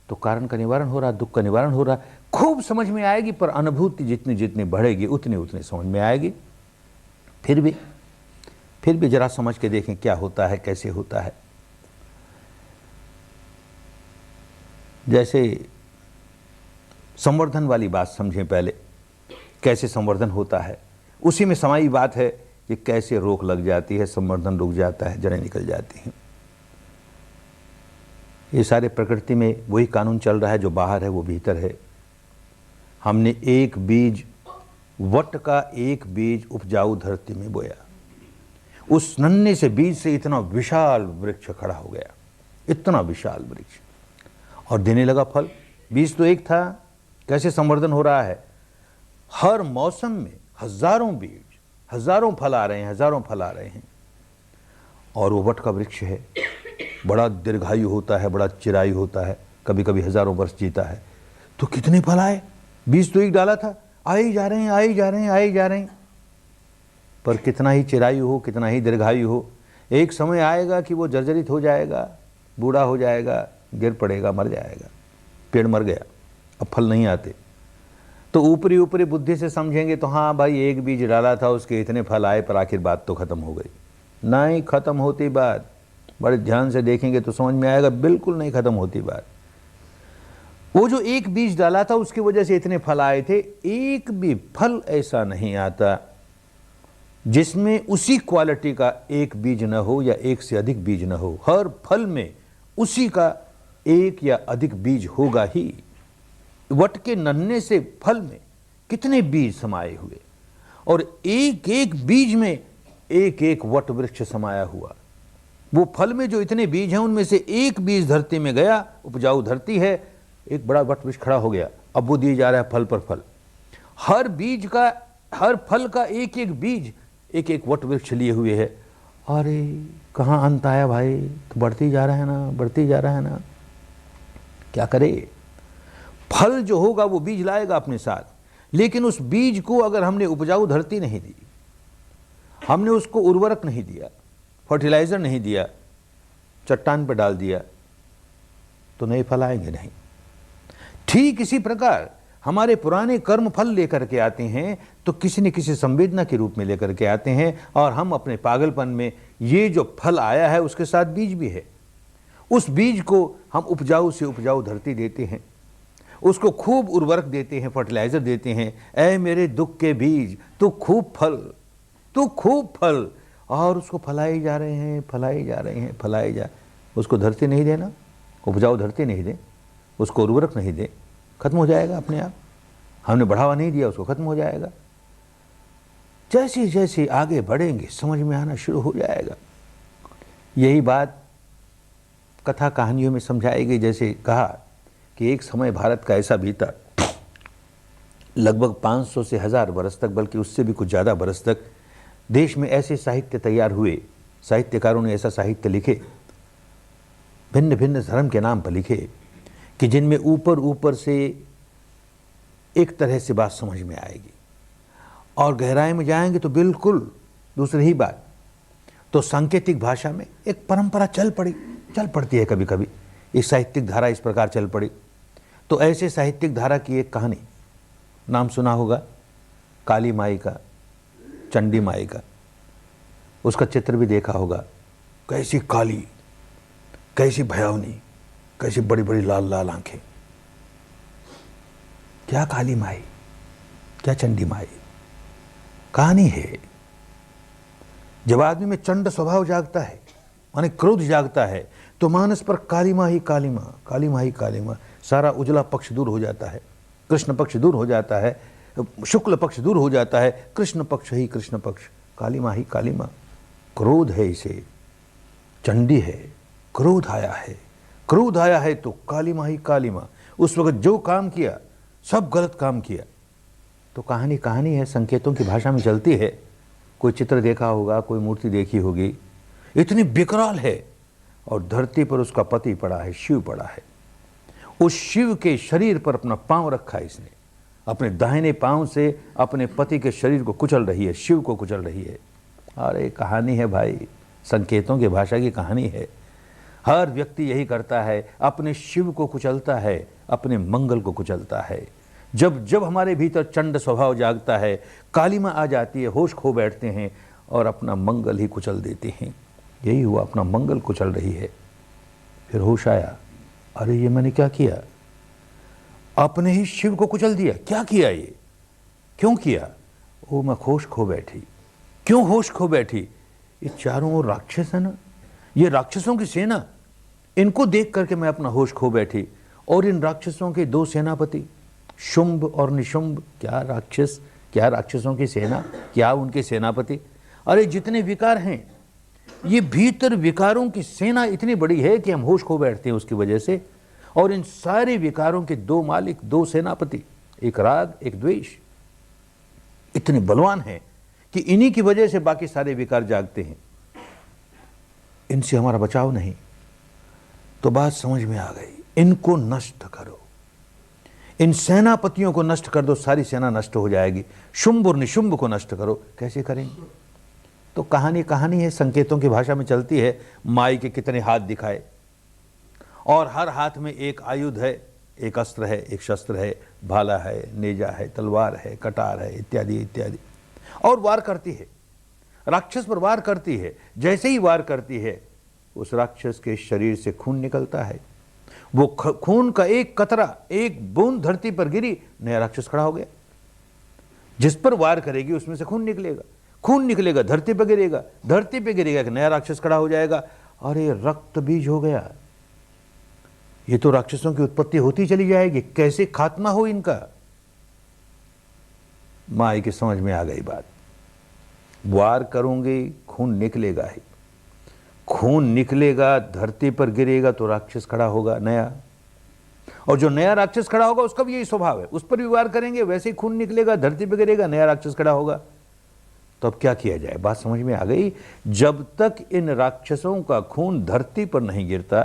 तो कारण का निवारण हो रहा, दुख का निवारण हो रहा, खूब समझ में आएगी। पर अनुभूति जितनी जितनी बढ़ेगी उतनी उतनी समझ में आएगी। फिर भी जरा समझ के देखें क्या होता है, कैसे होता है। जैसे संवर्धन वाली बात समझें पहले, कैसे संवर्धन होता है। उसी में समाई बात है कि कैसे रोक लग जाती है, संवर्धन रुक जाता है, जड़ें निकल जाती हैं। ये सारे प्रकृति में वही कानून चल रहा है, जो बाहर है वो भीतर है। हमने एक बीज, वट का एक बीज उपजाऊ धरती में बोया, उस नन्हे से बीज से इतना विशाल वृक्ष खड़ा हो गया, इतना विशाल वृक्ष, और देने लगा फल। बीज तो एक था। कैसे संवर्धन हो रहा है, हर मौसम में हजारों बीज, हजारों फल आ रहे हैं, हजारों फल आ रहे हैं, और वो वट का वृक्ष है। बड़ा दीर्घायु होता है, बड़ा चिरायु होता है, कभी कभी हजारों वर्ष जीता है। तो कितने फल आए, बीज तो एक डाला था, आए ही जा रहे हैं, आए ही जा रहे हैं, आए ही जा रहे हैं। पर कितना ही चिरायु हो, कितना ही दीर्घायु हो, एक समय आएगा कि वो जर्जरित हो जाएगा, बूढ़ा हो जाएगा, गिर पड़ेगा, मर जाएगा, पेड़ मर गया, अब फल नहीं आते। तो ऊपरी ऊपरी बुद्धि से समझेंगे तो हाँ भाई एक बीज डाला था, उसके इतने फल आए, पर आखिर बात तो खत्म हो गई। नहीं खत्म होती बात, बड़े ध्यान से देखेंगे तो समझ में आएगा, बिल्कुल नहीं खत्म होती बात। वो जो एक बीज डाला था उसकी वजह से इतने फल आए थे, एक भी फल ऐसा नहीं आता जिसमें उसी क्वालिटी का एक बीज न हो या एक से अधिक बीज न हो। हर फल में उसी का एक या अधिक बीज होगा ही। वट के नन्हे से फल में कितने बीज समाये हुए, और एक एक बीज में एक एक वट वृक्ष समाया हुआ। वो फल में जो इतने बीज हैं उनमें से एक बीज धरती में गया, उपजाऊ धरती है, एक बड़ा वट वृक्ष खड़ा हो गया, अब वो दिए जा रहा है फल पर फल। हर बीज का, हर फल का एक एक बीज एक एक वट वृक्ष लिए हुए है। अरे कहाँ अंत आया भाई, तो बढ़ती जा रहा है ना, बढ़ती जा रहा है ना। क्या करे, फल जो होगा वो बीज लाएगा अपने साथ, लेकिन उस बीज को अगर हमने उपजाऊ धरती नहीं दी, हमने उसको उर्वरक नहीं दिया, फर्टिलाइजर नहीं दिया, चट्टान पर डाल दिया, तो नए फल आएंगे नहीं। ठीक इसी प्रकार हमारे पुराने कर्म फल लेकर के आते हैं, तो किसी न किसी संवेदना के रूप में लेकर के आते हैं, और हम अपने पागलपन में ये जो फल आया है उसके साथ बीज भी है, उस बीज को हम उपजाऊ से उपजाऊ धरती देते हैं, उसको खूब उर्वरक देते हैं, फर्टिलाइजर देते हैं। ऐ मेरे दुख के बीज, तू खूब फल, तू खूब फल, और उसको फैलाए जा रहे हैं, फैलाए जा रहे हैं, फैलाए जा। उसको धरती नहीं देना, उपजाऊ धरती नहीं दे, उसको उर्वरक नहीं दे, खत्म हो जाएगा अपने आप। हमने बढ़ावा नहीं दिया, उसको खत्म हो जाएगा। जैसे जैसे आगे बढ़ेंगे समझ में आना शुरू हो जाएगा। यही बात कथा कहानियों में समझाई गई। जैसे कहा कि एक समय भारत का ऐसा बीता, लगभग 500 से 1000 बरस तक, बल्कि उससे भी कुछ ज़्यादा बरस तक देश में ऐसे साहित्य तैयार हुए, साहित्यकारों ने ऐसा साहित्य लिखे, भिन्न भिन्न धर्म के नाम पर लिखे, कि जिनमें ऊपर ऊपर से एक तरह से बात समझ में आएगी, और गहराई में जाएंगे तो बिल्कुल दूसरी ही बात। तो सांकेतिक भाषा में एक परंपरा चल पड़ती है, कभी कभी एक साहित्यिक धारा इस प्रकार चल पड़ी। तो ऐसे साहित्यिक धारा की एक कहानी, नाम सुना होगा काली माई का, चंडी माई का, उसका चित्र भी देखा होगा। कैसी काली, कैसी भयावनी, कैसी बड़ी बड़ी लाल लाल आंखें। क्या काली माई, क्या चंडी माई। कहानी है, जब आदमी में चंड स्वभाव जागता है, माने क्रोध जागता है, तो मानस पर काली माँ ही काली माँ, काली माँ ही काली माँ, सारा उजला पक्ष दूर हो जाता है, कृष्ण पक्ष दूर हो जाता है, शुक्ल पक्ष दूर हो जाता है, कृष्ण पक्ष ही कृष्ण पक्ष, काली माँ ही काली माँ। क्रोध है इसे, चंडी है, क्रोध आया है, क्रोध आया है तो काली माँ ही काली माँ। उस वक्त जो काम किया सब गलत काम किया। तो कहानी कहानी है, संकेतों की भाषा में चलती है। कोई चित्र देखा होगा, कोई मूर्ति देखी होगी, इतनी विकराल है, और धरती पर उसका पति पड़ा है, शिव पड़ा है। उस शिव के शरीर पर अपना पांव रखा है इसने, अपने दाहिने पांव से अपने पति के शरीर को कुचल रही है, शिव को कुचल रही है। अरे कहानी है भाई, संकेतों की भाषा की कहानी है। हर व्यक्ति यही करता है, अपने शिव को कुचलता है, अपने मंगल को कुचलता है। जब जब हमारे भीतर चंड स्वभाव जागता है, कालिमा आ जाती है, होश खो बैठते हैं और अपना मंगल ही कुचल देते हैं। यही हुआ, अपना मंगल कुचल रही है। फिर होश आया, अरे ये मैंने क्या किया, अपने ही शिव को कुचल दिया। क्या किया ये, क्यों किया? ओ मैं होश खो बैठी। क्यों होश खो बैठी? ये चारों ओर राक्षस है ना, ये राक्षसों की सेना, इनको देख करके मैं अपना होश खो बैठी। और इन राक्षसों के दो सेनापति, शुंभ और निशुंभ। क्या राक्षस, क्या राक्षसों की सेना, क्या उनके सेनापति। अरे जितने विकार हैं, ये भीतर विकारों की सेना इतनी बड़ी है कि हम होश खो बैठते हैं उसकी वजह से। और इन सारे विकारों के दो मालिक, दो सेनापति, एक राग एक द्वेष, इतने बलवान हैं कि इन्हीं की वजह से बाकी सारे विकार जागते हैं। इनसे हमारा बचाव नहीं, तो बात समझ में आ गई, इनको नष्ट करो, इन सेनापतियों को नष्ट कर दो, सारी सेना नष्ट हो जाएगी। शुंभ और निशुंभ को नष्ट करो, कैसे करेंगे? तो कहानी है, संकेतों की भाषा में चलती है। माई के कितने हाथ दिखाए, और हर हाथ में एक आयुध है, एक अस्त्र है, एक शस्त्र है, भाला है, नेजा है, तलवार है, कटार है, इत्यादि इत्यादि, और वार करती है, राक्षस पर वार करती है। जैसे ही वार करती है, उस राक्षस के शरीर से खून निकलता है। वो खून का एक कतरा, एक बूंद धरती पर गिरी, नया राक्षस खड़ा हो गया। जिस पर वार करेगी उसमें से खून निकलेगा, खून निकलेगा, धरती पर गिरेगा, धरती पे गिरेगा, एक नया राक्षस खड़ा हो जाएगा। अरे रक्त बीज हो गया, ये तो राक्षसों की उत्पत्ति होती चली जाएगी, कैसे खात्मा हो इनका? माई की समझ में आ गई बात। वार करूंगी, खून निकलेगा ही, खून निकलेगा, धरती पर गिरेगा तो राक्षस खड़ा होगा नया, और जो नया राक्षस खड़ा होगा उसका भी यही स्वभाव है, उस पर भी वार करेंगे, वैसे ही खून निकलेगा, धरती पर गिरेगा, नया राक्षस खड़ा होगा। तो अब क्या किया जाए? बात समझ में आ गई। जब तक इन राक्षसों का खून धरती पर नहीं गिरता,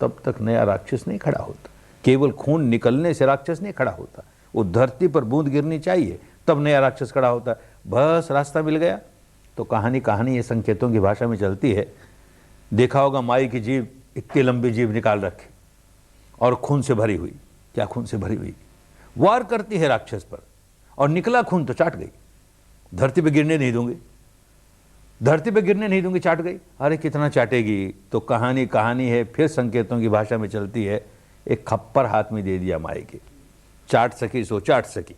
तब तक नया राक्षस नहीं खड़ा होता। केवल खून निकलने से राक्षस नहीं खड़ा होता, वो धरती पर बूंद गिरनी चाहिए, तब नया राक्षस खड़ा होता। बस रास्ता मिल गया। तो कहानी ये संकेतों की भाषा में चलती है। देखा होगा माई की जीभ, इतनी लंबी जीभ निकाल रखी और खून से भरी हुई। क्या खून से भरी हुई? वार करती है राक्षस पर, और निकला खून तो चाट गई, धरती पे गिरने नहीं दूंगी, धरती पे गिरने नहीं दूंगी, चाट गई। अरे कितना चाटेगी? तो कहानी है, फिर संकेतों की भाषा में चलती है। एक खप्पर हाथ में दे दिया माई के, चाट सकी सो चाट सकी,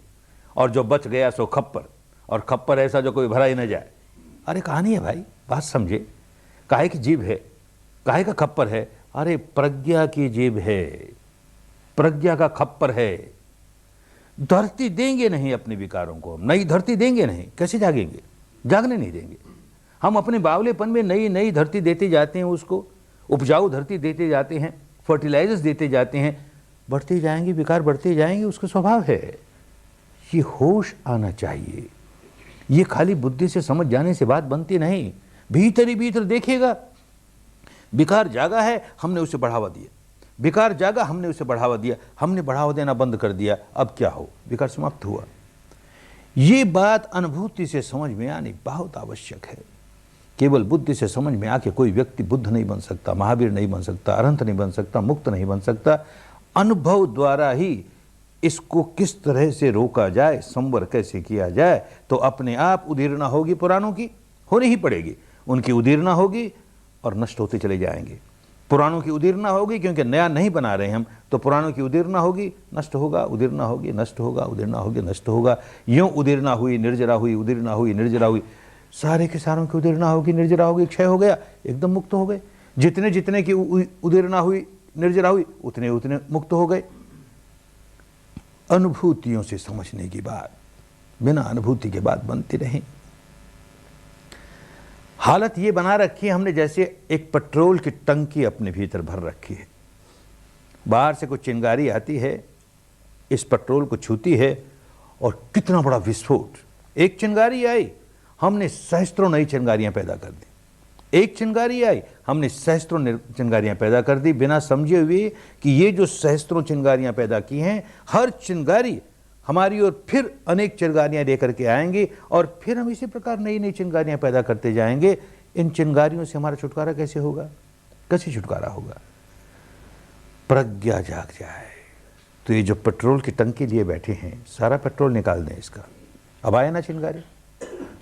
और जो बच गया सो खप्पर, और खप्पर ऐसा जो कोई भरा ही न जाए। अरे कहानी है भाई, बात समझे। काहे की जीभ है, काहे का खप्पर है? अरे प्रज्ञा की जीभ है, प्रज्ञा का खप्पर है। धरती देंगे नहीं अपने विकारों को, नई धरती देंगे नहीं, कैसे जागेंगे? जागने नहीं देंगे। हम अपने बावलेपन में नई नई धरती देते जाते हैं, उसको उपजाऊ धरती देते जाते हैं, फर्टिलाइजर्स देते जाते हैं, बढ़ते जाएंगे, विकार बढ़ते जाएंगे, उसका स्वभाव है। ये होश आना चाहिए। ये खाली बुद्धि से समझ जाने से बात बनती नहीं। भीतर ही भीतर देखेगा, विकार जागा है, हमने उसे बढ़ावा दिया, विकार जागा, हमने उसे बढ़ावा दिया, हमने बढ़ावा देना बंद कर दिया, अब क्या हो? विकार समाप्त हुआ। ये बात अनुभूति से समझ में आनी बहुत आवश्यक है। केवल बुद्धि से समझ में आके कोई व्यक्ति बुद्ध नहीं बन सकता, महावीर नहीं बन सकता, अरहंत नहीं बन सकता, मुक्त नहीं बन सकता। अनुभव द्वारा ही इसको किस तरह से रोका जाए, संवर कैसे किया जाए, तो अपने आप उदीरना होगी, पुराणों की होनी ही पड़ेगी। उनकी उदीरना होगी और नष्ट होते चले जाएंगे। पुराणों की उदीरना होगी, क्योंकि नया नहीं बना रहे हम, तो पुराणों की उदीरना होगी, नष्ट होगा, उदीरना होगी, नष्ट होगा, उदीरना होगी, नष्ट होगा। यूं उदीरना हुई, निर्जरा हुई, उदीरना हुई, निर्जरा हुई, सारे के सारों की उदीरना होगी, निर्जरा होगी, क्षय हो गया, एकदम मुक्त हो गए। जितने जितने की उदीरना हुई, निर्जरा हुई, उतने उतने मुक्त हो गए। अनुभूतियों से समझने की बात, बिना अनुभूति के बात बनती नहीं। हालत ये बना रखी है हमने, जैसे एक पेट्रोल की टंकी अपने भीतर भर रखी है। बाहर से कुछ चिंगारी आती है, इस पेट्रोल को छूती है, और कितना बड़ा विस्फोट। एक चिंगारी आई, हमने सहस्त्रों नई चिंगारियां पैदा कर दी। एक चिंगारी आई, हमने सहस्त्रों चिंगारियां पैदा कर दी, बिना समझे हुए कि ये जो सहस्त्रों चिंगारियां पैदा की हैं, हर चिंगारी हमारी ओर फिर अनेक चिंगारियां लेकर के आएंगी, और फिर हम इसी प्रकार नई नई चिंगारियां पैदा करते जाएंगे। इन चिंगारियों से हमारा छुटकारा कैसे होगा? कैसे छुटकारा होगा? प्रज्ञा जाग जाए। तो ये जो पेट्रोल की टंकी लिए बैठे हैं, सारा पेट्रोल निकाल दें इसका। अब आए ना चिंगारी,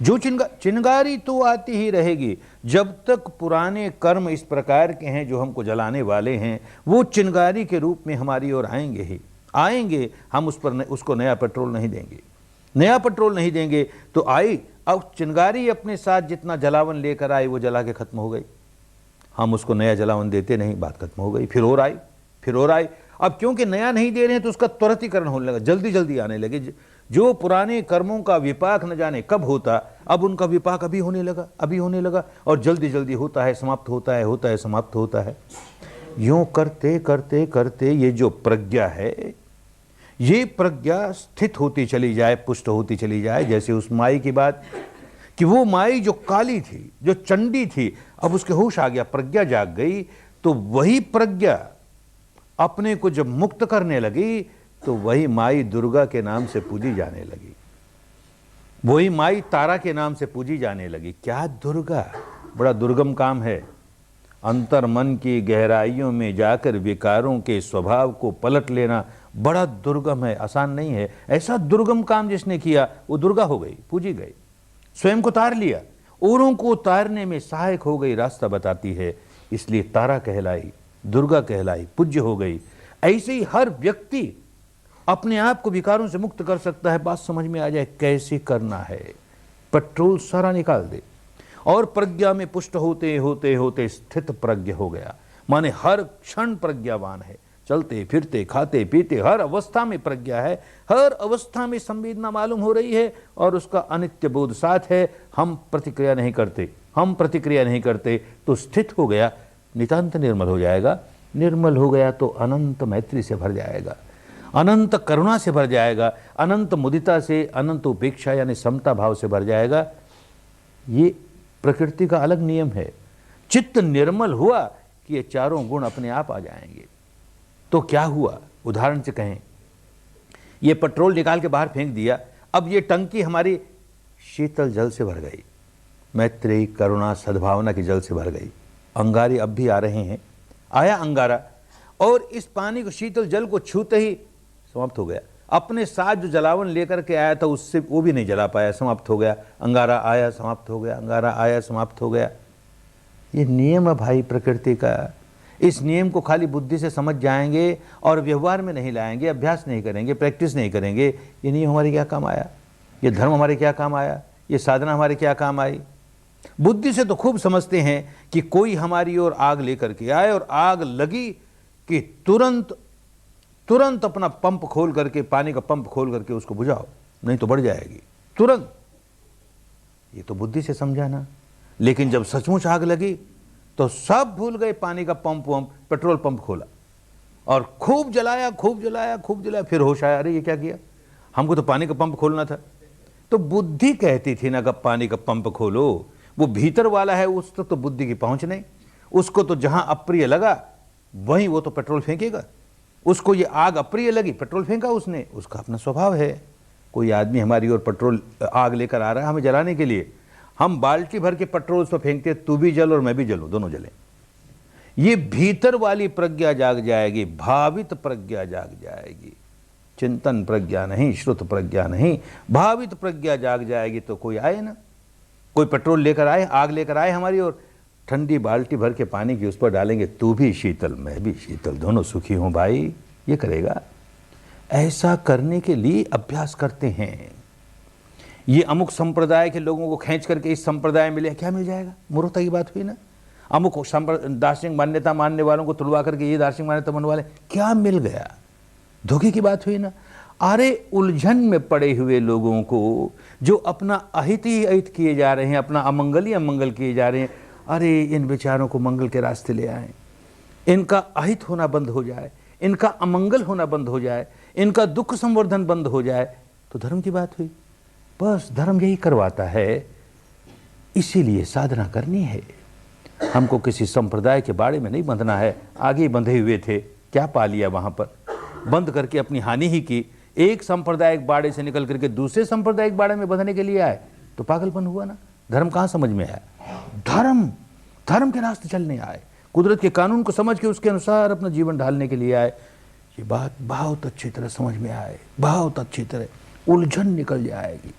जो चिंगारी तो आती ही रहेगी जब तक पुराने कर्म इस प्रकार के हैं जो हमको जलाने वाले हैं, वो चिंगारी के रूप में हमारी ओर आएंगे ही आएंगे। हम उस पर उसको नया पेट्रोल नहीं देंगे, नया पेट्रोल नहीं देंगे तो आई। अब चिंगारी अपने साथ जितना जलावन लेकर आई, वो जला के खत्म हो गई। हम उसको नया जलावन देते नहीं, बात खत्म हो गई। फिर और आई, फिर और आई। अब क्योंकि नया नहीं दे रहे हैं तो उसका त्वरितीकरण होने लगा, जल्दी जल्दी आने लगे। जो पुराने कर्मों का विपाक न जाने कब होता, अब उनका विपाक अभी होने लगा, अभी होने लगा, और जल्दी जल्दी होता है, समाप्त होता है, होता है, समाप्त होता है। यूं करते करते करते ये जो प्रज्ञा है, ये प्रज्ञा स्थित होती चली जाए, पुष्ट होती चली जाए। जैसे उस माई की बात, कि वो माई जो काली थी, जो चंडी थी, अब उसके होश आ गया, प्रज्ञा जाग गई, तो वही प्रज्ञा अपने को जब मुक्त करने लगी तो वही माई दुर्गा के नाम से पूजी जाने लगी, वही माई तारा के नाम से पूजी जाने लगी। क्या दुर्गा, बड़ा दुर्गम काम है। अंतर मन की गहराइयों में जाकर विकारों के स्वभाव को पलट लेना बड़ा दुर्गम है, आसान नहीं है। ऐसा दुर्गम काम जिसने किया वो दुर्गा हो गई, पूजी गई, स्वयं को तार लिया, औरों को तारने में सहायक हो गई, रास्ता बताती है, इसलिए तारा कहलाई, दुर्गा कहलाई, पूज्य हो गई। ऐसे ही हर व्यक्ति अपने आप को विकारों से मुक्त कर सकता है। बात समझ में आ जाए कैसे करना है। पेट्रोल सारा निकाल दे और प्रज्ञा में पुष्ट होते होते होते स्थित प्रज्ञ हो गया, माने हर क्षण प्रज्ञावान है, चलते फिरते खाते पीते हर अवस्था में प्रज्ञा है, हर अवस्था में संवेदना मालूम हो रही है और उसका अनित्य बोध साथ है। हम प्रतिक्रिया नहीं करते तो स्थित हो गया, नितांत निर्मल हो जाएगा। निर्मल हो गया तो अनंत मैत्री से भर जाएगा, अनंत करुणा से भर जाएगा, अनंत मुदिता से, अनंत उपेक्षा यानी समता भाव से भर जाएगा। ये प्रकृति का अलग नियम है। चित्त निर्मल हुआ कि ये चारों गुण अपने आप आ जाएंगे। तो क्या हुआ, उदाहरण से कहें, ये पेट्रोल निकाल के बाहर फेंक दिया, अब ये टंकी हमारी शीतल जल से भर गई, मैत्री करुणा सद्भावना के जल से भर गई। अंगारे अब भी आ रहे हैं, आया अंगारा और इस पानी को, शीतल जल को छूते ही समाप्त हो गया। अपने साथ जो जलावन लेकर के आया था उससे वो भी नहीं जला पाया, समाप्त हो गया। अंगारा आया, समाप्त हो गया, अंगारा आया, समाप्त हो गया। ये नियम है भाई प्रकृति का। इस नियम को खाली बुद्धि से समझ जाएंगे और व्यवहार में नहीं लाएंगे, अभ्यास नहीं करेंगे, प्रैक्टिस नहीं करेंगे, ये नियम हमारे क्या काम आया, ये धर्म हमारे क्या काम आया, ये साधना हमारे क्या काम आई। बुद्धि से तो खूब समझते हैं कि कोई हमारी ओर आग लेकर के आए और आग लगी कि तुरंत अपना पंप खोल करके, पानी का पंप खोल करके उसको बुझाओ, नहीं तो बढ़ जाएगी तुरंत। ये तो बुद्धि से समझाना। लेकिन जब सचमुच आग लगी तो सब भूल गए, पानी का पंप पेट्रोल पंप खोला और खूब जलाया, फिर होश आया, अरे ये क्या किया, हमको तो पानी का पंप खोलना था। तो बुद्धि कहती थी ना कि पानी का पंप खोलो, वो भीतर वाला है, उस तक तो बुद्धि की पहुंच नहीं। उसको तो जहां अप्रिय लगा वहीं वो तो पेट्रोल फेंकेगा। उसको ये आग अप्रिय लगी, पेट्रोल फेंका उसने, उसका अपना स्वभाव है। कोई आदमी हमारी ओर पेट्रोल आग लेकर आ रहा है हमें जलाने के लिए, हम बाल्टी भर के पेट्रोल उस पर फेंकते, तू भी जल और मैं भी जलूं, दोनों जलें। ये भीतर वाली प्रज्ञा जाग जाएगी, भावित प्रज्ञा जाग जाएगी। चिंतन प्रज्ञा नहीं, श्रुत प्रज्ञा नहीं, भावित प्रज्ञा जाग जाएगी। तो कोई आए ना, कोई पेट्रोल लेकर आए, आग लेकर आए हमारी ओर, ठंडी बाल्टी भर के पानी की उस पर डालेंगे, तू भी शीतल मैं भी शीतल, दोनों सुखी हों भाई, ये करेगा। ऐसा करने के लिए अभ्यास करते हैं। ये अमुक संप्रदाय के लोगों को खींच करके इस संप्रदाय में ले, क्या मिल जाएगा, मूर्खता की बात हुई ना। अमुक दार्शनिक मान्यता मानने वालों को तुलवा करके ये दार्शनिक मान्यता मानने वाले, क्या मिल गया, धोखे की बात हुई ना। अरे उलझन में पड़े हुए लोगों को जो अपना अहित ही अहित किए जा रहे हैं, अपना अमंगल ही अमंगल किए जा रहे हैं, अरे इन बेचारों को मंगल के रास्ते ले आए, इनका अहित होना बंद हो जाए, इनका अमंगल होना बंद हो जाए, इनका दुख संवर्धन बंद हो जाए, तो धर्म की बात हुई। बस धर्म यही करवाता है, इसीलिए साधना करनी है। हमको किसी संप्रदाय के बाड़े में नहीं बंधना है। आगे बंधे हुए थे, क्या पा लिया वहां पर, बंद करके अपनी हानि ही की। एक सांप्रदायिक बाड़े से निकल करके दूसरे सांप्रदायिक बाड़े में बंधने के लिए आए तो पागलपन हुआ ना। धर्म कहाँ समझ में आया, धर्म के रास्ते चलने आए, कुदरत के कानून को समझ के उसके अनुसार अपना जीवन ढालने के लिए आए। ये बात बहुत अच्छी तरह समझ में आए, बहुत अच्छी तरह उलझन निकल जाएगी,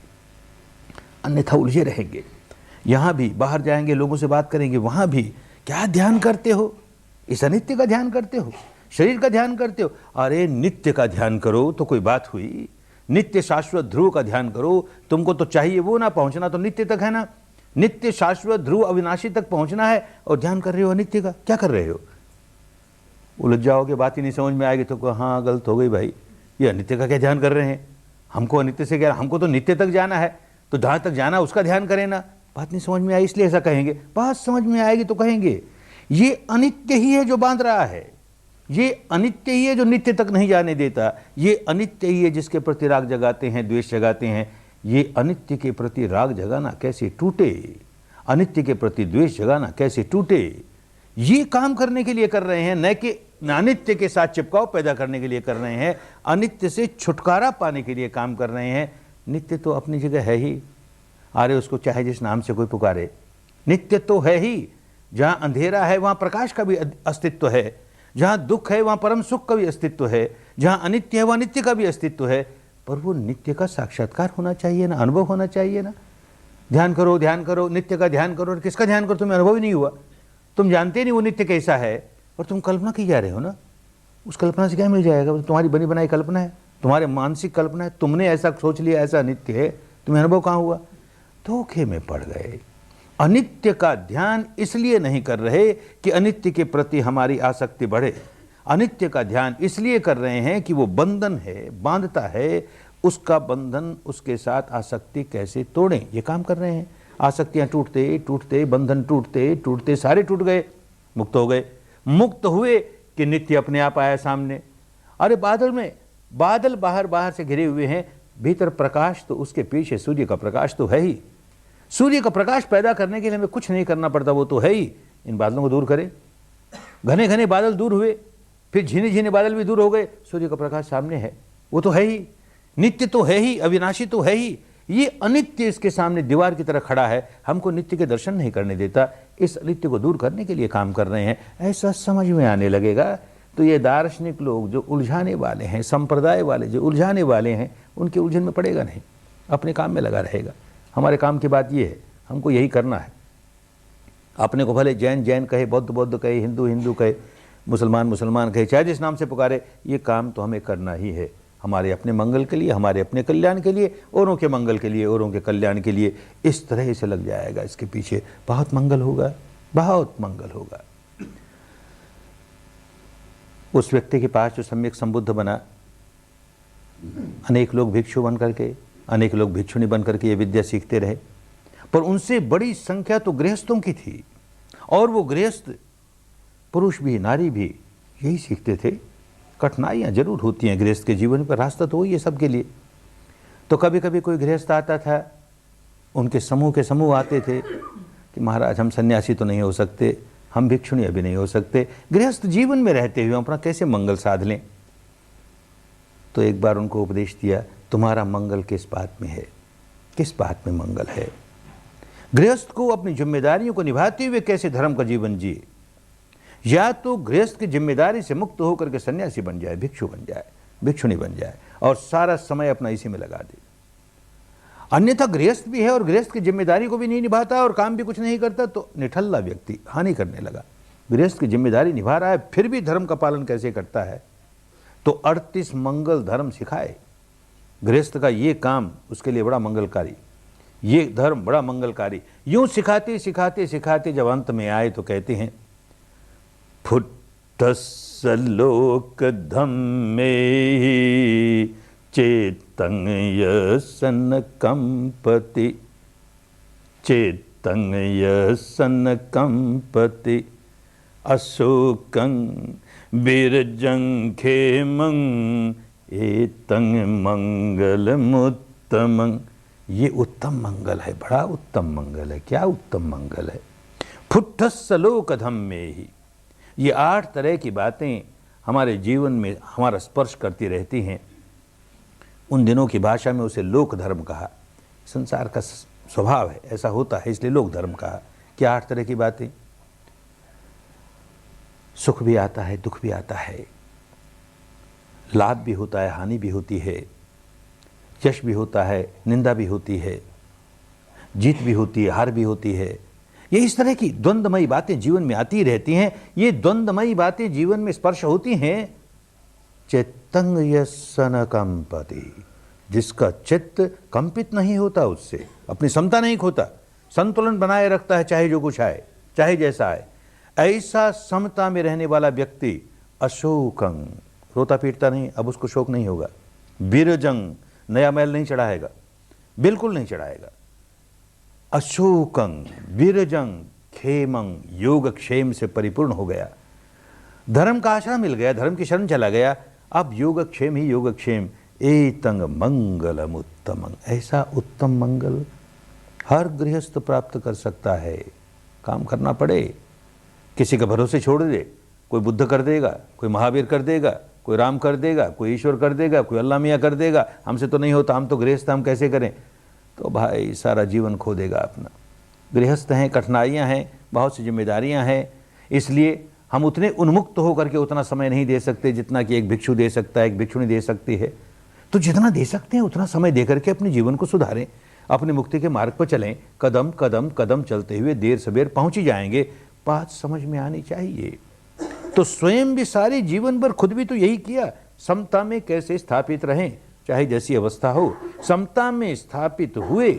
अन्यथा उलझे रहेंगे। यहां भी बाहर जाएंगे, लोगों से बात करेंगे, वहां भी क्या ध्यान करते हो, इस अनित्य का ध्यान करते हो, शरीर का ध्यान करते हो। अरे नित्य का ध्यान करो तो कोई बात हुई, नित्य शाश्वत ध्रुव का ध्यान करो। तुमको तो चाहिए वो ना, पहुंचना तो नित्य तक है ना, नित्य शाश्वत ध्रुव अविनाशी तक पहुंचना है और ध्यान कर रहे हो अनित्य का, क्या कर रहे हो। उलझ जाओगे, बात ही नहीं समझ में आएगी तो हाँ गलत हो गई भाई, ये अनित्य का क्या ध्यान कर रहे हैं, हमको अनित्य से क्या, हमको तो नित्य तक जाना है, तो जहां तक जाना उसका ध्यान करें ना। बात नहीं समझ में आई इसलिए ऐसा कहेंगे, बात समझ में आएगी तो कहेंगे ये अनित्य ही है जो बांध रहा है, ये अनित्य ही है जो नित्य तक नहीं जाने देता, ये अनित्य ही है जिसके प्रति राग जगाते हैं, द्वेष जगाते हैं। ये अनित्य के प्रति राग जगाना कैसे टूटे, अनित्य के प्रति द्वेष जगाना कैसे टूटे, ये काम करने के लिए कर रहे हैं, न कि अनित्य के साथ चिपकाव पैदा करने के लिए कर रहे हैं, अनित्य से छुटकारा पाने के लिए काम कर रहे हैं। नित्य तो अपनी जगह है ही, अरे उसको चाहे जिस नाम से कोई पुकारे, नित्य तो है ही। जहां अंधेरा है वहां प्रकाश का भी अस्तित्व है, जहां दुख है वहां परम सुख का भी अस्तित्व है, जहां अनित्य है वहां नित्य का भी अस्तित्व है। पर वो नित्य का साक्षात्कार होना चाहिए ना, अनुभव होना चाहिए ना। ध्यान करो, नित्य का ध्यान करो, और किसका ध्यान करो, तुम्हें अनुभव ही नहीं हुआ, तुम जानते नहीं वो नित्य कैसा है, और तुम कल्पना की जा रहे हो ना। उस कल्पना से क्या मिल जाएगा? तुम्हारी बनी बनाई कल्पना है, तुम्हारे मानसिक कल्पना है, तुमने ऐसा सोच लिया ऐसा नित्य है, तुम्हें अनुभव कहाँ हुआ? धोखे में पड़ गए। अनित्य का ध्यान इसलिए नहीं कर रहे कि अनित्य के प्रति हमारी आसक्ति बढ़े, अनित्य का ध्यान इसलिए कर रहे हैं कि वो बंधन है, बांधता है, उसका बंधन, उसके साथ आसक्ति कैसे तोड़ें, ये काम कर रहे हैं। आसक्तियां टूटते टूटते, बंधन टूटते टूटते सारे टूट गए, मुक्त हो गए। मुक्त हुए कि नित्य अपने आप आया सामने। अरे बादल में, बादल बाहर बाहर से घिरे हुए हैं, भीतर प्रकाश तो उसके पीछे सूर्य का प्रकाश तो है ही। सूर्य का प्रकाश पैदा करने के लिए हमें कुछ नहीं करना पड़ता, वो तो है ही। इन बादलों को दूर करें, घने घने बादल दूर हुए, फिर झीने झीने बादल भी दूर हो गए, सूर्य का प्रकाश सामने है, वो तो है ही। नित्य तो है ही, अविनाशी तो है ही। ये अनित्य इसके सामने दीवार की तरह खड़ा है, हमको नित्य के दर्शन नहीं करने देता। इस अनित्य को दूर करने के लिए काम कर रहे हैं। ऐसा समझ में आने लगेगा तो ये दार्शनिक लोग जो उलझाने वाले हैं, संप्रदाय वाले जो उलझाने वाले हैं, उनके उलझन में पड़ेगा नहीं, अपने काम में लगा रहेगा। हमारे काम की बात ये है, हमको यही करना है। अपने को भले जैन जैन कहे, बौद्ध बौद्ध कहे, हिंदू हिंदू कहे, मुसलमान मुसलमान कहे, चाहे जिस नाम से पुकारे, ये काम तो हमें करना ही है, हमारे अपने मंगल के लिए, हमारे अपने कल्याण के लिए, औरों के मंगल के लिए, औरों के कल्याण के लिए। इस तरह से लग जाएगा, इसके पीछे बहुत मंगल होगा, बहुत मंगल होगा। उस व्यक्ति के पास जो सम्यक संबुद्ध बना, अनेक लोग भिक्षु बन करके, अनेक लोग भिक्षुणी बन करके ये विद्या सीखते रहे, पर उनसे बड़ी संख्या तो गृहस्थों की थी। और वो गृहस्थ पुरुष भी नारी भी यही सीखते थे। कठिनाइयाँ जरूर होती हैं गृहस्थ के जीवन पर, रास्ता तो वही है सबके लिए। तो कभी कभी कोई गृहस्थ आता था, उनके समूह के समूह आते थे कि महाराज हम सन्यासी तो नहीं हो सकते, हम भिक्षुणी अभी नहीं हो सकते, गृहस्थ जीवन में रहते हुए अपना कैसे मंगल साध लें। तो एक बार उनको उपदेश दिया, तुम्हारा मंगल किस बात में है, किस बात में मंगल है? गृहस्थ को अपनी जिम्मेदारियों को निभाते हुए कैसे धर्म का जीवन जिए। या तो गृहस्थ की जिम्मेदारी से मुक्त होकर के सन्यासी बन जाए, भिक्षु बन जाए, भिक्षुणी बन जाए, और सारा समय अपना इसी में लगा दे। अन्यथा गृहस्थ भी है और गृहस्थ की जिम्मेदारी को भी नहीं निभाता और काम भी कुछ नहीं करता, तो निठल्ला व्यक्ति हानि करने लगा। गृहस्थ की जिम्मेदारी निभा रहा है, फिर भी धर्म का पालन कैसे करता है? तो 38 मंगल धर्म सिखाए। गृहस्थ का ये काम उसके लिए बड़ा मंगलकारी, ये धर्म बड़ा मंगलकारी। यूं सिखाते सिखाते सिखाते जब अंत में आए तो कहते हैं, फुट्टस्स लोक धम्मे चेतं यसन कंपति, चेतं यसन कंपति, अशोकं बिरजं खेमं एतं मंगलमुत्तमं। ये उत्तम मंगल है, बड़ा उत्तम मंगल है। क्या उत्तम मंगल है? फुट्टस्स लोक धम्मे ही। ये 8 तरह की बातें हमारे जीवन में हमारा स्पर्श करती रहती हैं। उन दिनों की भाषा में उसे लोक धर्म कहा। संसार का स्वभाव है, ऐसा होता है, इसलिए लोक धर्म कहा। क्या 8 तरह की बातें? सुख भी आता है, दुख भी आता है, लाभ भी होता है, हानि भी होती है, यश भी होता है, निंदा भी होती है, जीत भी होती है, हार भी होती है। ये इस तरह की द्वंद्वमयी बातें जीवन में आती रहती हैं। ये द्वंद्वमयी बातें जीवन में स्पर्श होती हैं। चित्तं यसन कंपति, जिसका चित्त कंपित नहीं होता, उससे अपनी समता नहीं खोता, संतुलन बनाए रखता है, चाहे जो कुछ आए, चाहे जैसा आए। ऐसा समता में रहने वाला व्यक्ति अशोकं, रोता पीटता नहीं, अब उसको शोक नहीं होगा। बिरजंग, नया मैल नहीं चढ़ाएगा, बिल्कुल नहीं चढ़ाएगा। अशोकं बिरजंग खेमं, योग क्षेम से परिपूर्ण हो गया। धर्म का आश्रय मिल गया, धर्म की शरण चला गया, अब योगक्षेम ही योगक्षेम। एतं मंगलम उत्तमं, ऐसा उत्तम मंगल हर गृहस्थ प्राप्त कर सकता है। काम करना पड़े, किसी के भरोसे छोड़ दे, कोई बुद्ध कर देगा, कोई महावीर कर देगा, कोई राम कर देगा, कोई ईश्वर कर देगा, कोई अल्लाह मियाँ कर देगा, हमसे तो नहीं होता, हम तो गृहस्थ, हम कैसे करें, तो भाई सारा जीवन खो देगा अपना। गृहस्थ हैं, कठिनाइयाँ हैं, बहुत सी जिम्मेदारियाँ हैं, इसलिए हम उतने उन्मुक्त होकर के उतना समय नहीं दे सकते जितना कि एक भिक्षु दे सकता है, एक भिक्षुणी दे सकती है। तो जितना दे सकते हैं उतना समय दे करके अपने जीवन को सुधारें, अपनी मुक्ति के मार्ग पर चलें। कदम कदम कदम चलते हुए देर सबेर पहुंच ही जाएंगे। बात समझ में आनी चाहिए। तो स्वयं भी सारे जीवन भर खुद भी तो यही किया, समता में कैसे स्थापित रहें, चाहे जैसी अवस्था हो। समता में स्थापित हुए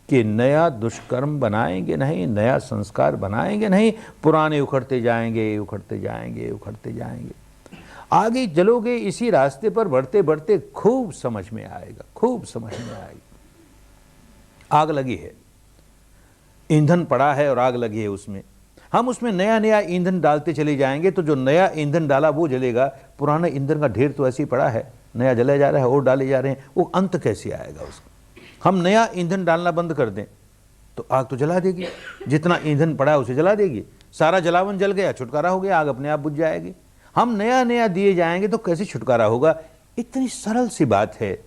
कि नया दुष्कर्म बनाएंगे नहीं, नया संस्कार बनाएंगे नहीं, पुराने उखड़ते जाएंगे, उखड़ते जाएंगे, उखड़ते जाएंगे। आगे चलोगे इसी रास्ते पर बढ़ते बढ़ते खूब समझ में आएगा, खूब समझ में आएगी। आग लगी है, ईंधन पड़ा है और आग लगी है उसमें, हम उसमें नया नया ईंधन डालते चले जाएंगे तो जो नया ईंधन डाला वो जलेगा। पुराना ईंधन का ढेर तो ऐसे ही पड़ा है, नया जलाया जा रहा है और डाले जा रहे हैं, वो अंत कैसे आएगा उसका। हम नया ईंधन डालना बंद कर दें तो आग तो जला देगी, जितना ईंधन पड़ा है उसे जला देगी, सारा जलावन जल गया, छुटकारा हो गया, आग अपने आप बुझ जाएगी। हम नया नया दिए जाएंगे तो कैसे छुटकारा होगा। इतनी सरल सी बात है,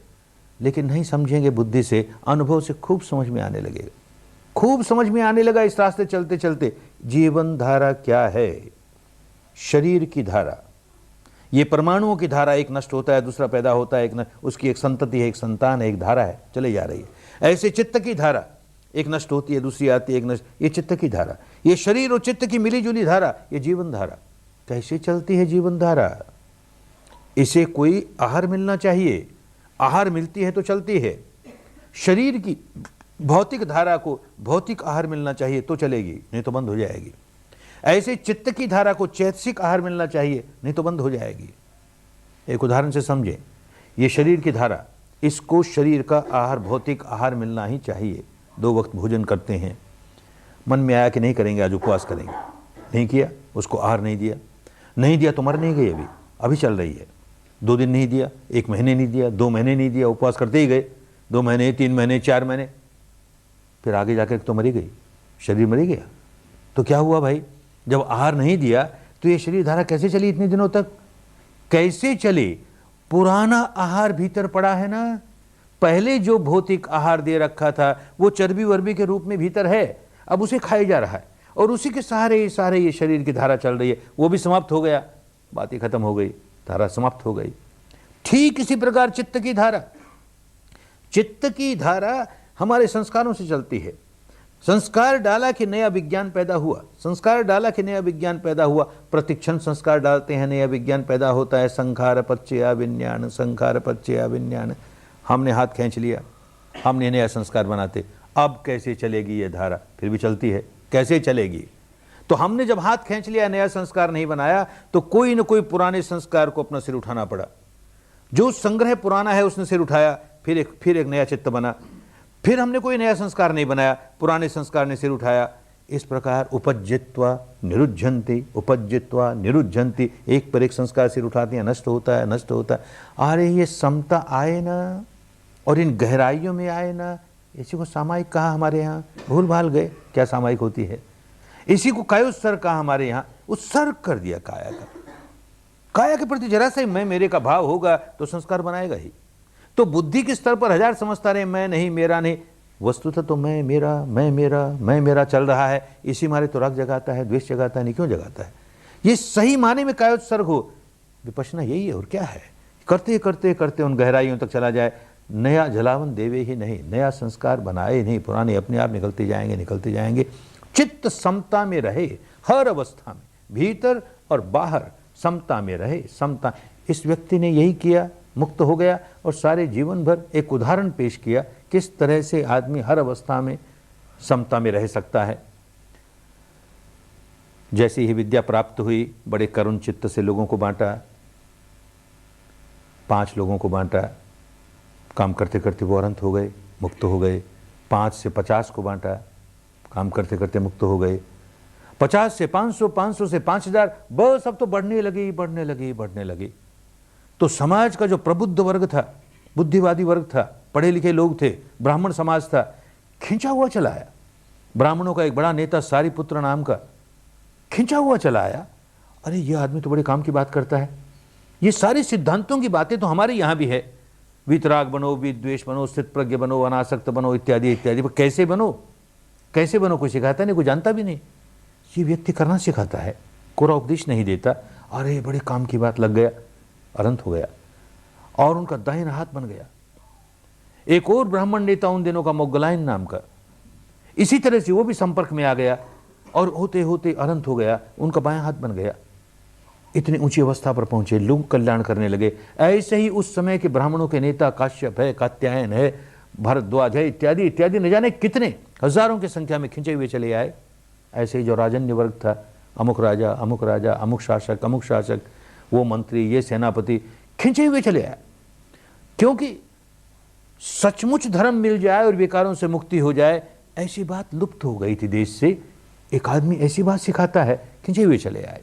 लेकिन नहीं समझेंगे बुद्धि से, अनुभव से खूब समझ में आने लगेगा, खूब समझ में आने लगा इस रास्ते चलते चलते। जीवन धारा क्या है? शरीर की धारा, ये परमाणुओं की धारा, एक नष्ट होता है दूसरा पैदा होता है, उसकी एक संतति है, एक संतान है, एक धारा है, चले जा रही है। ऐसे चित्त की धारा, एक नष्ट होती है दूसरी आती है, एक नष्ट, ये चित्त की धारा, ये शरीर और चित्त की मिली जुली धारा, ये जीवन धारा। कैसे चलती है जीवन धारा? इसे कोई आहार मिलना चाहिए, आहार मिलती है तो चलती है। शरीर की भौतिक धारा को भौतिक आहार मिलना चाहिए तो चलेगी, नहीं तो बंद हो जाएगी। ऐसे चित्त की धारा को चैतसिक आहार मिलना चाहिए, नहीं तो बंद हो जाएगी। एक उदाहरण से समझें, ये शरीर की धारा, इसको शरीर का आहार भौतिक आहार मिलना ही चाहिए। 2 वक्त भोजन करते हैं, मन में आया कि नहीं करेंगे, आज उपवास करेंगे, नहीं किया, उसको आहार नहीं दिया, नहीं दिया तो मर नहीं गई, अभी चल रही है। 2 दिन नहीं दिया, 1 महीने नहीं दिया, 2 महीने नहीं दिया, उपवास करते ही गए, 2 महीने, 3 महीने, 4 महीने, फिर आगे जाकर तो मरी गई, शरीर मरी गया। तो क्या हुआ भाई? जब आहार नहीं दिया तो ये शरीर धारा कैसे चली इतने दिनों तक? कैसे चली? पुराना आहार भीतर पड़ा है ना। पहले जो भौतिक आहार दे रखा था वो चर्बी वर्बी के रूप में भीतर है, अब उसे खाया जा रहा है और उसी के सहारे ये शरीर की धारा चल रही है। वो भी समाप्त हो गया, बात ही खत्म हो गई, धारा समाप्त हो गई। ठीक इसी प्रकार चित्त की धारा, चित्त की धारा हमारे संस्कारों से चलती है। संस्कार डाला कि नया विज्ञान पैदा हुआ, संस्कार डाला कि नया विज्ञान पैदा हुआ। प्रतिक्षण संस्कार डालते हैं, नया विज्ञान पैदा होता है। संखार पच्चया विज्ञान, संखार पच्चया विज्ञान। हमने हाथ खींच लिया, हमने नया संस्कार बनाते। अब कैसे चलेगी ये धारा? फिर भी चलती है, कैसे चलेगी? तो हमने जब हाथ खींच लिया, नया संस्कार नहीं बनाया, तो कोई न कोई पुराने संस्कार को अपना सिर उठाना पड़ा। जो संग्रह पुराना है उसने सिर उठाया, फिर एक नया चित्त बना। फिर हमने कोई नया संस्कार नहीं बनाया, पुराने संस्कार ने सिर उठाया। इस प्रकार उपज्जित्वा निरुज्झन्ति, उपज्जित्वा निरुज्झन्ति, एक पर एक संस्कार सिर उठाते हैं, नष्ट होता है, नष्ट होता है। अरे ये समता आए ना, और इन गहराइयों में आए ना। इसी को सामायिक कहा हमारे यहाँ, भूल भाल गए क्या सामायिक होती है। इसी को कायोत्सर्ग कहा हमारे यहाँ, उत्सर्ग कर दिया काया का। काया के प्रति जरा सा ही मैं मेरे का भाव होगा तो संस्कार बनाएगा ही। तो बुद्धि के स्तर पर 1000 समझता रहे, मैं नहीं, मेरा नहीं, वस्तुतः तो मैं मेरा, मैं मेरा, मैं मेरा चल रहा है। इसी मारे तो राग जगाता है, द्वेष जगाता है, नहीं क्यों जगाता है? ये सही माने में कायोत्सर्ग हो। विपश्यना यही है, और क्या है? करते करते करते उन गहराइयों तक चला जाए, नया जलावन देवे ही नहीं, नया संस्कार बनाए नहीं, पुराने अपने आप निकलते जाएंगे, निकलते जाएंगे। चित्त समता में रहे, हर अवस्था में, भीतर और बाहर समता में रहे, समता। इस व्यक्ति ने यही किया, मुक्त हो गया और सारे जीवन भर एक उदाहरण पेश किया किस तरह से आदमी हर अवस्था में समता में रह सकता है। जैसे ही विद्या प्राप्त हुई, बड़े करुण चित्त से लोगों को बांटा, 5 लोगों को बांटा। काम करते करते वो अनंत हो गए, मुक्त हो गए। 5 से 50 को बांटा, काम करते करते मुक्त हो गए। 50 से 500, 500 से 5000, बस अब तो बढ़ने लगी, बढ़ने लगी, बढ़ने लगी। तो समाज का जो प्रबुद्ध वर्ग था, बुद्धिवादी वर्ग था, पढ़े लिखे लोग थे, ब्राह्मण समाज था, खींचा हुआ चला आया। ब्राह्मणों का एक बड़ा नेता सारिपुत्र नाम का, खिंचा हुआ चला आया। अरे ये आदमी तो बड़े काम की बात करता है, ये सारे सिद्धांतों की बातें तो हमारे यहाँ भी है, वीतराग बनो, विद्वेष बनो, स्थित प्रज्ञ बनो, अनासक्त बनो, इत्यादि इत्यादि। पर कैसे बनो, कैसे बनो, कोई सिखाता नहीं, कोई जानता भी नहीं। ये व्यक्ति करना सिखाता है, कोरा उपदेश नहीं देता। अरे बड़े काम की बात, लग गया, अनंत हो गया और उनका दाहिना हाथ बन गया। एक और ब्राह्मण नेता उन दिनों का, मोगलायन नाम का, इसी तरह से वो भी संपर्क में आ गया और होते होते अनंत हो गया, उनका बायां हाथ बन गया। इतनी ऊंची अवस्था पर पहुंचे, लोग कल्याण करने लगे। ऐसे ही उस समय के ब्राह्मणों के नेता काश्यप है, कात्यायन है, भारद्वाज है, इत्यादि इत्यादि, न जाने कितने हजारों की संख्या में खिंचे हुए चले आए। ऐसे ही जो राजन्य वर्ग था, अमुक राजा, अमुक शासक, वो मंत्री, ये सेनापति, खिंचे हुए चले आए। क्योंकि सचमुच धर्म मिल जाए और विकारों से मुक्ति हो जाए, ऐसी बात लुप्त हो गई थी देश से। एक आदमी ऐसी बात सिखाता है, खिंचे हुए चले आए।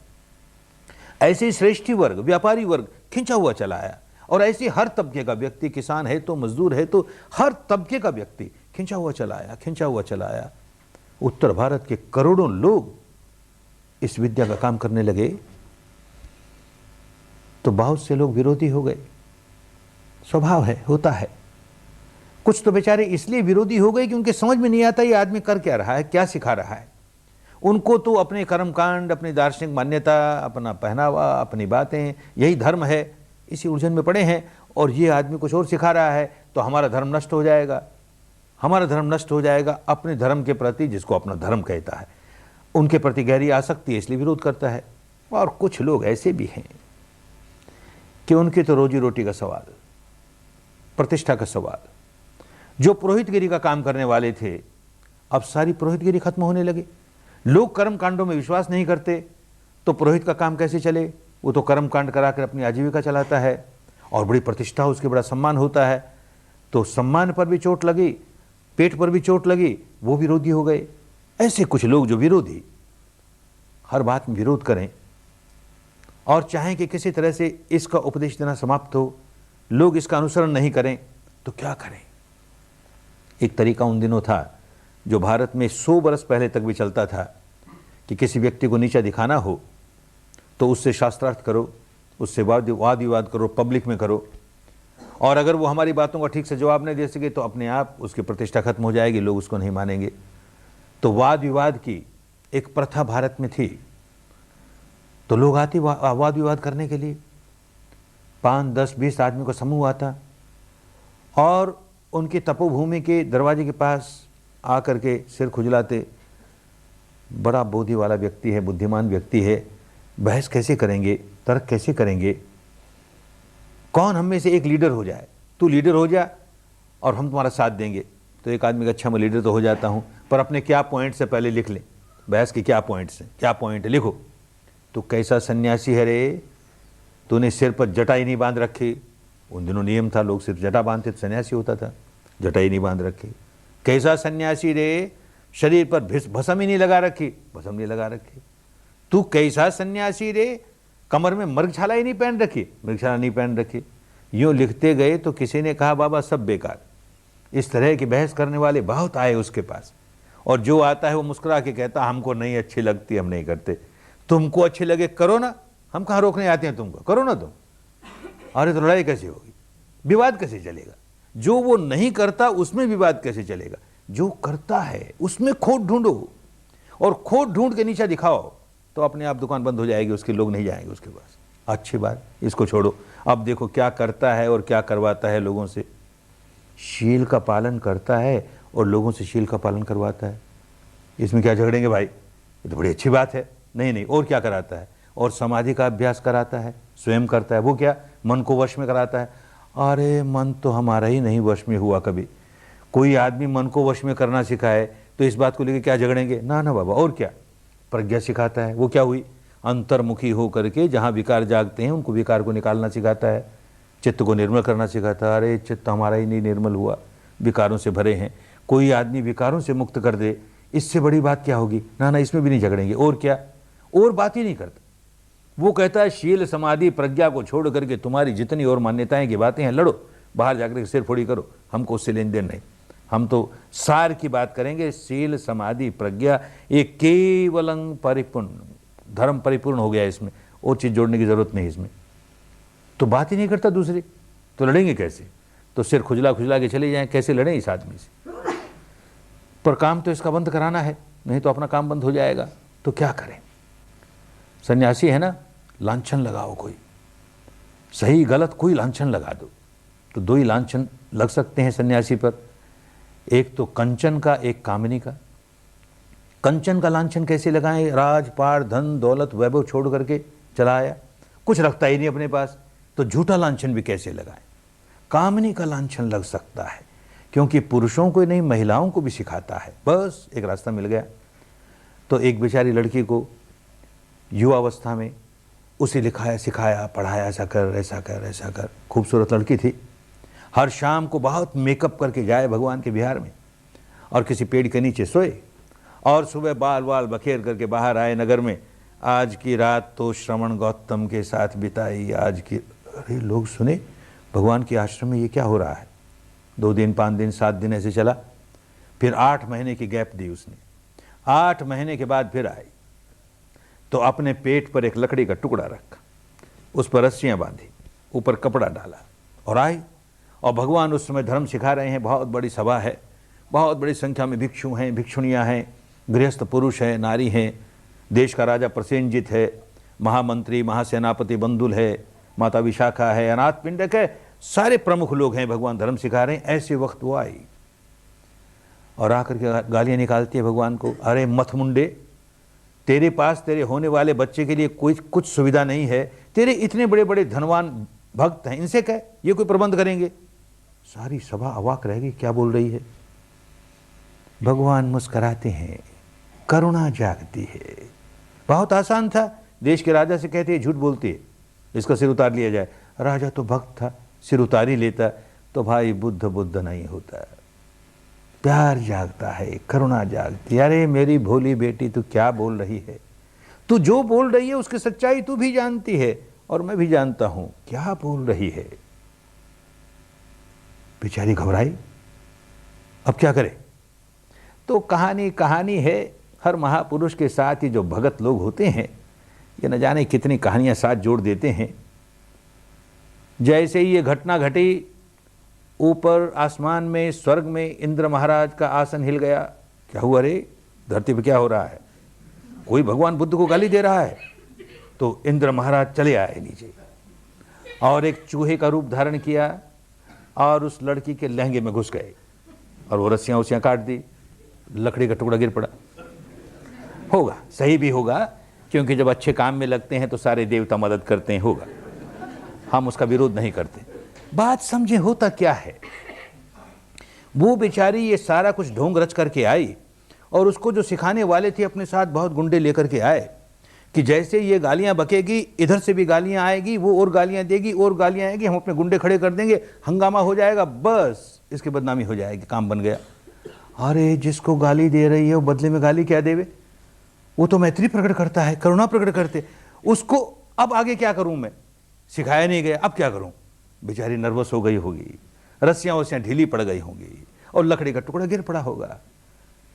ऐसे ही श्रेष्ठी वर्ग, व्यापारी वर्ग खिंचा हुआ चला आया। और ऐसे हर तबके का व्यक्ति, किसान है तो मजदूर है तो हर तबके का व्यक्ति खिंचा हुआ चला आया, खिंचा हुआ चला आया। उत्तर भारत के करोड़ों लोग इस विद्या का काम करने लगे तो बहुत से लोग विरोधी हो गए। स्वभाव है, होता है। कुछ तो बेचारे इसलिए विरोधी हो गए कि उनके समझ में नहीं आता ये आदमी कर क्या रहा है, क्या सिखा रहा है। उनको तो अपने कर्मकांड, अपनी दार्शनिक मान्यता, अपना पहनावा, अपनी बातें, यही धर्म है, इसी उलझन में पड़े हैं। और ये आदमी कुछ और सिखा रहा है तो हमारा धर्म नष्ट हो जाएगा, हमारा धर्म नष्ट हो जाएगा। अपने धर्म के प्रति, जिसको अपना धर्म कहता है, उनके प्रति गहरी आसक्ति है, इसलिए विरोध करता है। और कुछ लोग ऐसे भी हैं कि उनकी तो रोजी रोटी का सवाल, प्रतिष्ठा का सवाल। जो पुरोहितगिरी का काम करने वाले थे, अब सारी पुरोहितगिरी खत्म होने लगी। लोग कर्म कांडों में विश्वास नहीं करते तो पुरोहित का काम कैसे चले। वो तो कर्म कांड कराकर अपनी आजीविका चलाता है और बड़ी प्रतिष्ठा, उसके बड़ा सम्मान होता है। तो सम्मान पर भी चोट लगी, पेट पर भी चोट लगी, वो विरोधी हो गए। ऐसे कुछ लोग जो विरोधी, हर बात में विरोध करें और चाहें कि किसी तरह से इसका उपदेश देना समाप्त हो, लोग इसका अनुसरण नहीं करें, तो क्या करें। एक तरीका उन दिनों था जो भारत में 100 बरस पहले तक भी चलता था कि किसी व्यक्ति को नीचा दिखाना हो तो उससे शास्त्रार्थ करो, उससे वाद विवाद करो, पब्लिक में करो। और अगर वो हमारी बातों का ठीक से जवाब नहीं दे सके तो अपने आप उसकी प्रतिष्ठा खत्म हो जाएगी, लोग उसको नहीं मानेंगे। तो वाद विवाद की एक प्रथा भारत में थी। तो लोग आते वाद विवाद करने के लिए, 5, 10, 20 आदमी का समूह आता और उनकी तपोभूमि के दरवाजे के पास आकर के सिर खुजलाते। बड़ा बुद्धि वाला व्यक्ति है, बुद्धिमान व्यक्ति है, बहस कैसे करेंगे, तर्क कैसे करेंगे, कौन हम में से एक लीडर हो जाए, तू लीडर हो जा और हम तुम्हारा साथ देंगे। तो एक आदमी का, अच्छा मैं लीडर तो हो जाता हूँ, पर अपने क्या पॉइंट से पहले लिख लें, बहस के क्या पॉइंट्स हैं, क्या पॉइंट है लिखो। तो कैसा सन्यासी है रे, तूने सिर पर जटाई नहीं बांध रखी। उन दिनों नियम था, लोग सिर्फ जटा बांधते तो सन्यासी होता था, जटाई नहीं बांध रखी। कैसा सन्यासी रे, शरीर पर भस्म ही नहीं लगा रखी, भस्म नहीं लगा रखी। तू कैसा सन्यासी रे, कमर में मृगछाला ही नहीं पहन रखी, मृगछाला नहीं पहन रखी। यूं लिखते गए तो किसी ने कहा बाबा सब बेकार। इस तरह की बहस करने वाले बहुत आए उसके पास, और जो आता है वो मुस्कुरा के कहता हमको नहीं अच्छी लगती, हम नहीं करते। तुमको अच्छी लगे करो ना, हम कहाँ रोकने आते हैं तुमको, करो ना तुम। अरे तो लड़ाई कैसे होगी, विवाद कैसे चलेगा। जो वो नहीं करता उसमें विवाद कैसे चलेगा, जो करता है उसमें खोट ढूंढो और खोट ढूंढ के नीचा दिखाओ तो अपने आप दुकान बंद हो जाएगी, उसके लोग नहीं जाएंगे उसके पास। अच्छी बात, इसको छोड़ो। अब देखो क्या करता है और क्या करवाता है लोगों से। शील का पालन करता है और लोगों से शील का पालन करवाता है। इसमें क्या झगड़ेंगे भाई, ये तो बड़ी अच्छी बात है। नहीं नहीं, और क्या कराता है, और समाधि का अभ्यास कराता है, स्वयं करता है। वो क्या, मन को वश में कराता है। अरे मन तो हमारा ही नहीं वश में हुआ कभी। कोई आदमी मन को वश में करना सिखाए तो इस बात को लेकर क्या झगड़ेंगे, ना ना बाबा। और क्या, प्रज्ञा सिखाता है। वो क्या हुई, अंतर्मुखी हो करके जहाँ विकार जागते हैं उनको विकार को निकालना सिखाता है, चित्त को निर्मल करना सिखाता है। अरे चित्त हमारा ही नहीं निर्मल हुआ, विकारों से भरे हैं। कोई आदमी विकारों से मुक्त कर दे, इससे बड़ी बात क्या होगी। ना ना, इसमें भी नहीं झगड़ेंगे। और क्या, और बात ही नहीं करता। वो कहता है शील समाधि प्रज्ञा को छोड़ करके तुम्हारी जितनी और मान्यताएं की बातें हैं लड़ो, बाहर जाकर सिर फोड़ी करो, हमको उससे लेन देन नहीं। हम तो सार की बात करेंगे। शील समाधि प्रज्ञा ये केवलं परिपूर्ण धर्म परिपूर्ण हो गया इसमें, और चीज़ जोड़ने की ज़रूरत नहीं इसमें। तो बात ही नहीं करता दूसरी, तो लड़ेंगे कैसे? तो सिर खुजला खुजला के चले जाएं, कैसे लड़ें इस आदमी से? पर काम तो इसका बंद कराना है, नहीं तो अपना काम बंद हो जाएगा। तो क्या करें? सन्यासी है ना, लांछन लगाओ, कोई सही गलत कोई लांछन लगा दो। तो दो ही लांछन लग सकते हैं सन्यासी पर, एक तो कंचन का, एक कामिनी का। कंचन का लांछन कैसे लगाएं? राजपाट, धन दौलत, वैभव छोड़ करके चला आया, कुछ रखता ही नहीं अपने पास, तो झूठा लांछन भी कैसे लगाएं? कामिनी का लांछन लग सकता है, क्योंकि पुरुषों को नहीं महिलाओं को भी सिखाता है। बस एक रास्ता मिल गया। तो एक बेचारी लड़की को युवावस्था में उसे लिखाया सिखाया पढ़ाया, ऐसा कर ऐसा कर ऐसा कर। खूबसूरत लड़की थी, हर शाम को बहुत मेकअप करके जाए भगवान के विहार में, और किसी पेड़ के नीचे सोए, और सुबह बाल बाल बखेर करके बाहर आए नगर में। आज की रात तो श्रवण गौतम के साथ बिताई, आज की। अरे लोग सुने, भगवान के आश्रम में ये क्या हो रहा है? 2 दिन 5 दिन 7 दिन ऐसे चला। फिर 8 महीने की गैप दी उसने। 8 महीने के बाद फिर आई, तो अपने पेट पर एक लकड़ी का टुकड़ा रखा, उस पर रस्सियां बांधी, ऊपर कपड़ा डाला और आई। और भगवान उस समय धर्म सिखा रहे हैं, बहुत बड़ी सभा है, बहुत बड़ी संख्या में भिक्षु हैं, भिक्षुणियाँ हैं, गृहस्थ पुरुष हैं, नारी हैं, देश का राजा प्रसेनजीत है, महामंत्री महासेनापति बंदुल है, माता विशाखा है, अनाथ पिंडक है, सारे प्रमुख लोग हैं, भगवान धर्म सिखा रहे हैं। ऐसे वक्त वो आई और आकर के गालियाँ निकालती है भगवान को। अरे मथमुंडे, तेरे पास तेरे होने वाले बच्चे के लिए कोई कुछ सुविधा नहीं है, तेरे इतने बड़े बड़े धनवान भक्त हैं, इनसे कह ये कोई प्रबंध करेंगे। सारी सभा अवाक रह गई, क्या बोल रही है? भगवान मुस्कुराते हैं, करुणा जागती है। बहुत आसान था, देश के राजा से कहते हैं झूठ बोलती है, इसका सिर उतार लिया जाए। राजा तो भक्त था, सिर उतार ही लेता। तो भाई बुद्ध बुद्ध नहीं होता, प्यार जागता है, करुणा जागती। अरे मेरी भोली बेटी, तू क्या बोल रही है? तू जो बोल रही है उसकी सच्चाई तू भी जानती है और मैं भी जानता हूं, क्या बोल रही है? बेचारी घबराई, अब क्या करे? तो कहानी है। हर महापुरुष के साथ ही जो भगत लोग होते हैं, ये न जाने कितनी कहानियां साथ जोड़ देते हैं। जैसे ही ये घटना घटी, ऊपर आसमान में, स्वर्ग में इंद्र महाराज का आसन हिल गया। क्या हुआ रे, धरती पे क्या हो रहा है? कोई भगवान बुद्ध को गाली दे रहा है। तो इंद्र महाराज चले आए नीचे और एक चूहे का रूप धारण किया और उस लड़की के लहंगे में घुस गए और वो रस्सियां उसियां काट दी, लकड़ी का टुकड़ा गिर पड़ा। होगा, सही भी होगा, क्योंकि जब अच्छे काम में लगते हैं तो सारे देवता मदद करते हैं, होगा, हम उसका विरोध नहीं करते। बात समझे होता क्या है? वो बेचारी ये सारा कुछ ढोंग रच करके आई और उसको जो सिखाने वाले थे अपने साथ बहुत गुंडे लेकर के आए कि जैसे ये गालियां बकेगी, इधर से भी गालियां आएगी, वो और गालियां देगी और गालियां आएगी, हम अपने गुंडे खड़े कर देंगे, हंगामा हो जाएगा, बस इसकी बदनामी हो जाएगी, काम बन गया। अरे जिसको गाली दे रही है वो बदले में गाली क्या देवे? वो तो मैत्री प्रकट करता है, करुणा प्रकट करते, उसको अब आगे क्या करूं मैं? सिखाया नहीं गया, अब क्या करूं? बेचारी नर्वस हो गई होगी, रस्सियां वस्सियां ढीली पड़ गई होंगी और लकड़ी का टुकड़ा गिर पड़ा होगा।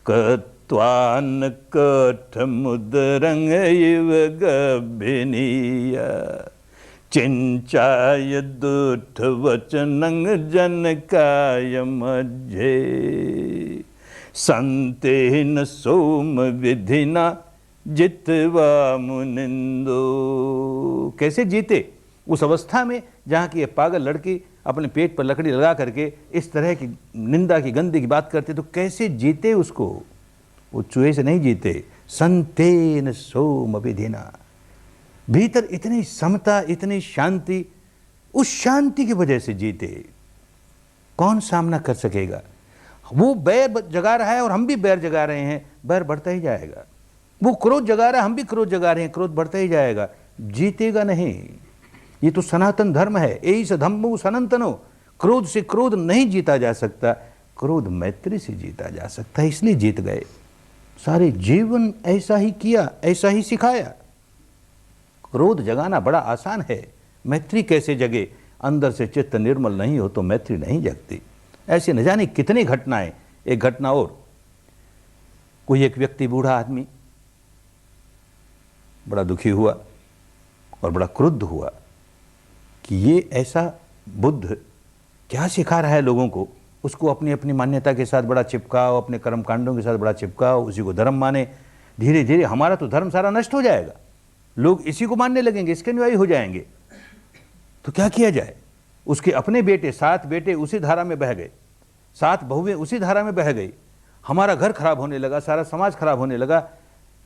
कत्वान कठमुदरंग इव गभिनीय चिंचाय दुठ वचनंग जनकाय मज्जे संतेन सोम विधिना जितवा मुनिंदो। कैसे जीते उस अवस्था में जहाँ की ये पागल लड़की अपने पेट पर लकड़ी लगा करके इस तरह की निंदा की गंदी की बात करते, तो कैसे जीते उसको? वो चूहे से नहीं जीते। संतेन सोम विधिना, भीतर इतनी समता, इतनी शांति, उस शांति की वजह से जीते। कौन सामना कर सकेगा? वो बैर जगा रहा है और हम भी बैर जगा रहे हैं, बैर बढ़ता ही जाएगा। वो क्रोध जगा रहा है, हम भी क्रोध जगा रहे हैं, क्रोध बढ़ता ही जाएगा, जीतेगा नहीं। ये तो सनातन धर्म है, यही स धम्मो सनातनो। क्रोध से क्रोध नहीं जीता जा सकता, क्रोध मैत्री से जीता जा सकता है, इसलिए जीत गए। सारे जीवन ऐसा ही किया, ऐसा ही सिखाया। क्रोध जगाना बड़ा आसान है, मैत्री कैसे जगे? अंदर से चित्त निर्मल नहीं हो तो मैत्री नहीं जगती। ऐसे न जाने कितनी घटनाएं। एक घटना और, कोई एक व्यक्ति, बूढ़ा आदमी, बड़ा दुखी हुआ और बड़ा क्रुद्ध हुआ कि ये ऐसा बुद्ध क्या सिखा रहा है लोगों को। उसको अपनी अपनी मान्यता के साथ बड़ा चिपकाओ, अपने कर्मकांडों के साथ बड़ा चिपकाओ, उसी को धर्म माने। धीरे धीरे हमारा तो धर्म सारा नष्ट हो जाएगा, लोग इसी को मानने लगेंगे, इसके अनुयायी हो जाएंगे। तो क्या किया जाए? उसके अपने बेटे 7 बेटे उसी धारा में बह गए, 7 बहुएं उसी धारा में बह गई। हमारा घर खराब होने लगा, सारा समाज खराब होने लगा।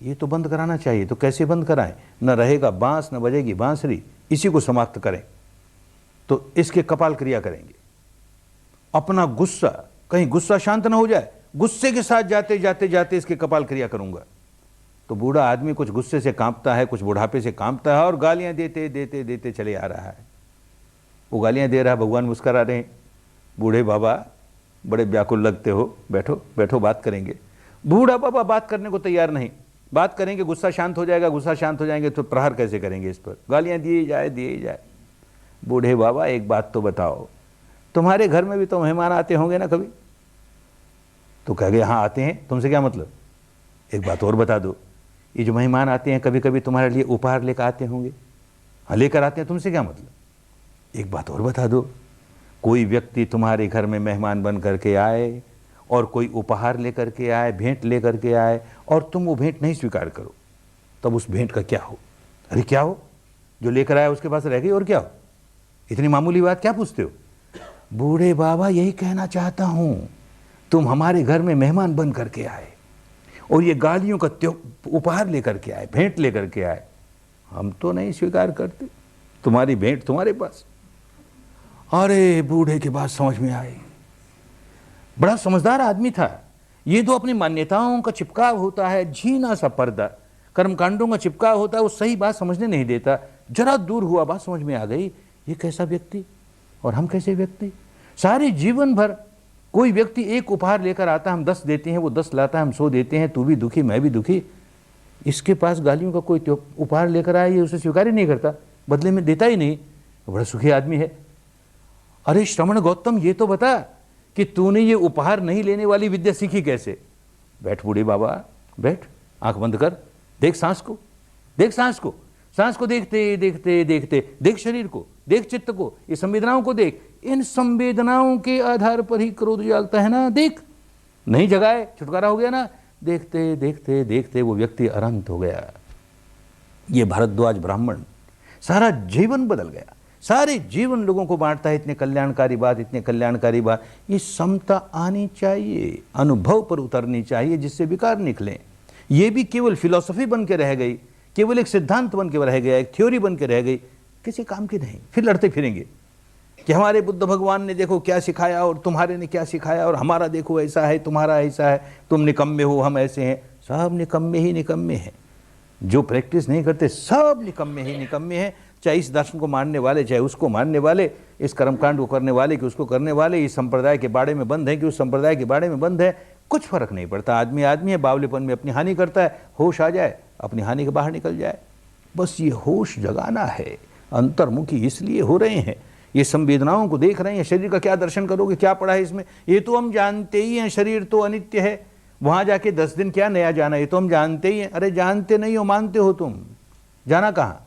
ये तो बंद कराना चाहिए। तो कैसे बंद कराएं? न रहेगा बांस, न बजेगी बांसुरी, इसी को समाप्त करें। तो इसके कपाल क्रिया करेंगे। अपना गुस्सा, कहीं गुस्सा शांत ना हो जाए, गुस्से के साथ जाते जाते जाते इसके कपाल क्रिया करूंगा। तो बूढ़ा आदमी कुछ गुस्से से कांपता है, कुछ बुढ़ापे से कांपता है और गालियां देते देते देते चले आ रहा है। वो गालियां दे रहा है, भगवान मुस्कुरा रहे हैं। बूढ़े बाबा बड़े व्याकुल लगते हो, बैठो बैठो, बात करेंगे। बूढ़ा बाबा बात करने को तैयार नहीं। बात करेंगे गुस्सा शांत हो जाएगा, गुस्सा शांत हो जाएंगे तो प्रहार कैसे करेंगे इस पर? गालियां दिए जाए। बूढ़े बाबा एक बात तो बताओ, तुम्हारे घर में भी तो मेहमान आते होंगे ना कभी? तो कह गए हाँ आते हैं, तुमसे क्या मतलब? एक बात और बता दो, ये जो मेहमान आते हैं कभी कभी तुम्हारे लिए उपहार लेकर आते होंगे? हाँ लेकर आते हैं, तुमसे क्या मतलब? एक बात और बता दो, कोई व्यक्ति तुम्हारे घर में मेहमान बन करके आए और कोई उपहार लेकर के आए, भेंट लेकर के आए, और तुम वो भेंट नहीं स्वीकार करो, तब उस भेंट का क्या हो? अरे क्या हो? जो लेकर आया उसके पास रह गई, और क्या हो? इतनी मामूली बात क्या पूछते हो? बूढ़े बाबा यही कहना चाहता हूं, तुम हमारे घर में मेहमान बन करके आए और ये गालियों का उपहार लेकर के आए, भेंट लेकर के आए, हम तो नहीं स्वीकार करते, तुम्हारी भेंट तुम्हारे पास। अरे बूढ़े की बात समझ में आई। बड़ा समझदार आदमी था। ये तो अपनी मान्यताओं का चिपकाव होता है, झीना सा पर्दा, कर्मकांडों का चिपकाव होता है, वो सही बात समझने नहीं देता। जरा दूर हुआ, बात समझ में आ गई, ये कैसा व्यक्ति और हम कैसे व्यक्ति। सारे जीवन भर कोई व्यक्ति एक उपहार लेकर आता है, हम 10 देते हैं, वो 10 लाता है, हम 100 देते हैं, तू भी दुखी मैं भी दुखी। इसके पास गालियों का कोई उपहार लेकर आया, ये उसे स्वीकार ही नहीं करता, बदले में देता ही नहीं, बड़ा सुखी आदमी है। अरे श्रवण गौतम, ये तो बता कि तूने ये उपहार नहीं लेने वाली विद्या सीखी कैसे? बैठ बूढ़े बाबा, बैठ, आंख बंद कर, देख सांस को, देख सांस को, सांस को देखते देखते देखते देख शरीर को, देख चित्त को, ये संवेदनाओं को देख। इन संवेदनाओं के आधार पर ही क्रोध जागता है ना, देख। नहीं जगाए, छुटकारा हो गया ना। देखते देखते देखते वो व्यक्ति अनंत हो गया। ये भारद्वाज ब्राह्मण सारा जीवन बदल गया, सारे जीवन लोगों को बांटता है। इतने कल्याणकारी बात, इतने कल्याणकारी बात। ये समता आनी चाहिए, अनुभव पर उतरनी चाहिए, जिससे विकार निकले। ये भी केवल फिलॉसफी बन के रह गई, केवल एक सिद्धांत बन के रह गया, एक थ्योरी बन के रह गई, किसी काम की नहीं। फिर लड़ते फिरेंगे कि हमारे बुद्ध भगवान ने देखो क्या सिखाया और तुम्हारे ने क्या सिखाया, और हमारा देखो ऐसा है, तुम्हारा ऐसा है, तुम निकम्मे हो, हम ऐसे हैं। सब निकम्मे ही निकम्मे हैं। जो प्रैक्टिस नहीं करते सब निकम्मे ही निकम्मे हैं। चाहे इस दर्शन को मानने वाले, चाहे उसको मानने वाले, इस कर्मकांड को करने वाले कि उसको करने वाले, इस संप्रदाय के बाड़े में बंद है कि उस संप्रदाय के बाड़े में बंद है, कुछ फर्क नहीं पड़ता। आदमी आदमी है, बावलेपन में अपनी हानि करता है, होश आ जाए अपनी हानि के बाहर निकल जाए। बस ये होश जगाना है। अंतर्मुखी इसलिए हो रहे हैं, ये संवेदनाओं को देख रहे हैं। शरीर का क्या दर्शन करोगे, क्या पड़ा है इसमें? ये तो हम जानते ही हैं, शरीर तो अनित्य है। वहां जाके 10 दिन क्या नया जाना, ये तो हम जानते ही हैं। अरे जानते नहीं हो, मानते हो तुम। जाना कहाँ?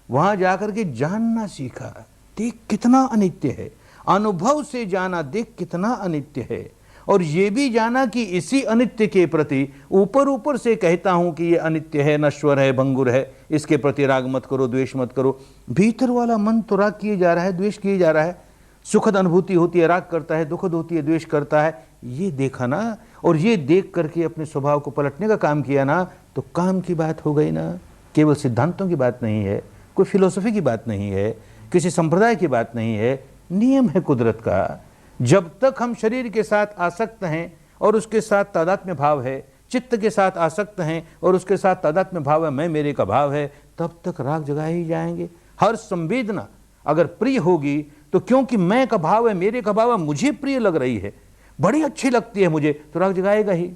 वहां जाकर के जानना सीखा, देख कितना अनित्य है। अनुभव से जाना, देख कितना अनित्य है। और ये भी जाना कि इसी अनित्य के प्रति ऊपर ऊपर से कहता हूं कि ये अनित्य है, नश्वर है, भंगुर है, इसके प्रति राग मत करो, द्वेष मत करो। भीतर वाला मन तो राग किए जा रहा है, द्वेष किए जा रहा है। सुखद अनुभूति होती है, राग करता है, दुखद होती है, द्वेष करता है। ये देखा ना, और ये देख करके अपने स्वभाव को पलटने का काम किया ना, तो काम की बात हो गई ना। केवल सिद्धांतों की बात नहीं है, कोई फिलोसफी की बात नहीं है, किसी संप्रदाय की बात नहीं है। नियम है कुदरत का। जब तक हम शरीर के साथ आसक्त हैं और उसके साथ तादात्म्य भाव है, चित्त के साथ आसक्त हैं और उसके साथ तादात्म्य भाव है, मैं मेरे का भाव है, तब तक राग जगाए ही जाएंगे। हर संवेदना अगर प्रिय होगी तो क्योंकि मैं का भाव है, मेरे का भाव है, मुझे प्रिय लग रही है, बड़ी अच्छी लगती है मुझे, तो राग जगाएगा ही।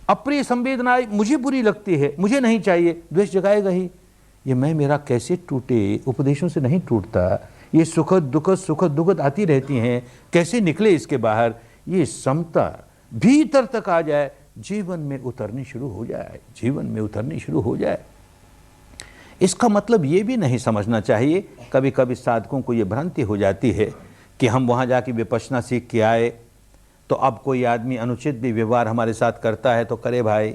अप्रिय संवेदना मुझे बुरी लगती है, मुझे नहीं चाहिए, द्वेष जगाएगा ही। ये मैं मेरा कैसे टूटे? उपदेशों से नहीं टूटता। ये सुखद दुखद सुखद दुखद आती रहती हैं, कैसे निकले इसके बाहर? ये समता भीतर तक आ जाए, जीवन में उतरनी शुरू हो जाए, जीवन में उतरनी शुरू हो जाए। इसका मतलब ये भी नहीं समझना चाहिए, कभी कभी साधकों को ये भ्रांति हो जाती है कि हम वहाँ जाके विपश्यना सीख के आए तो अब कोई आदमी अनुचित भी व्यवहार हमारे साथ करता है तो करे भाई,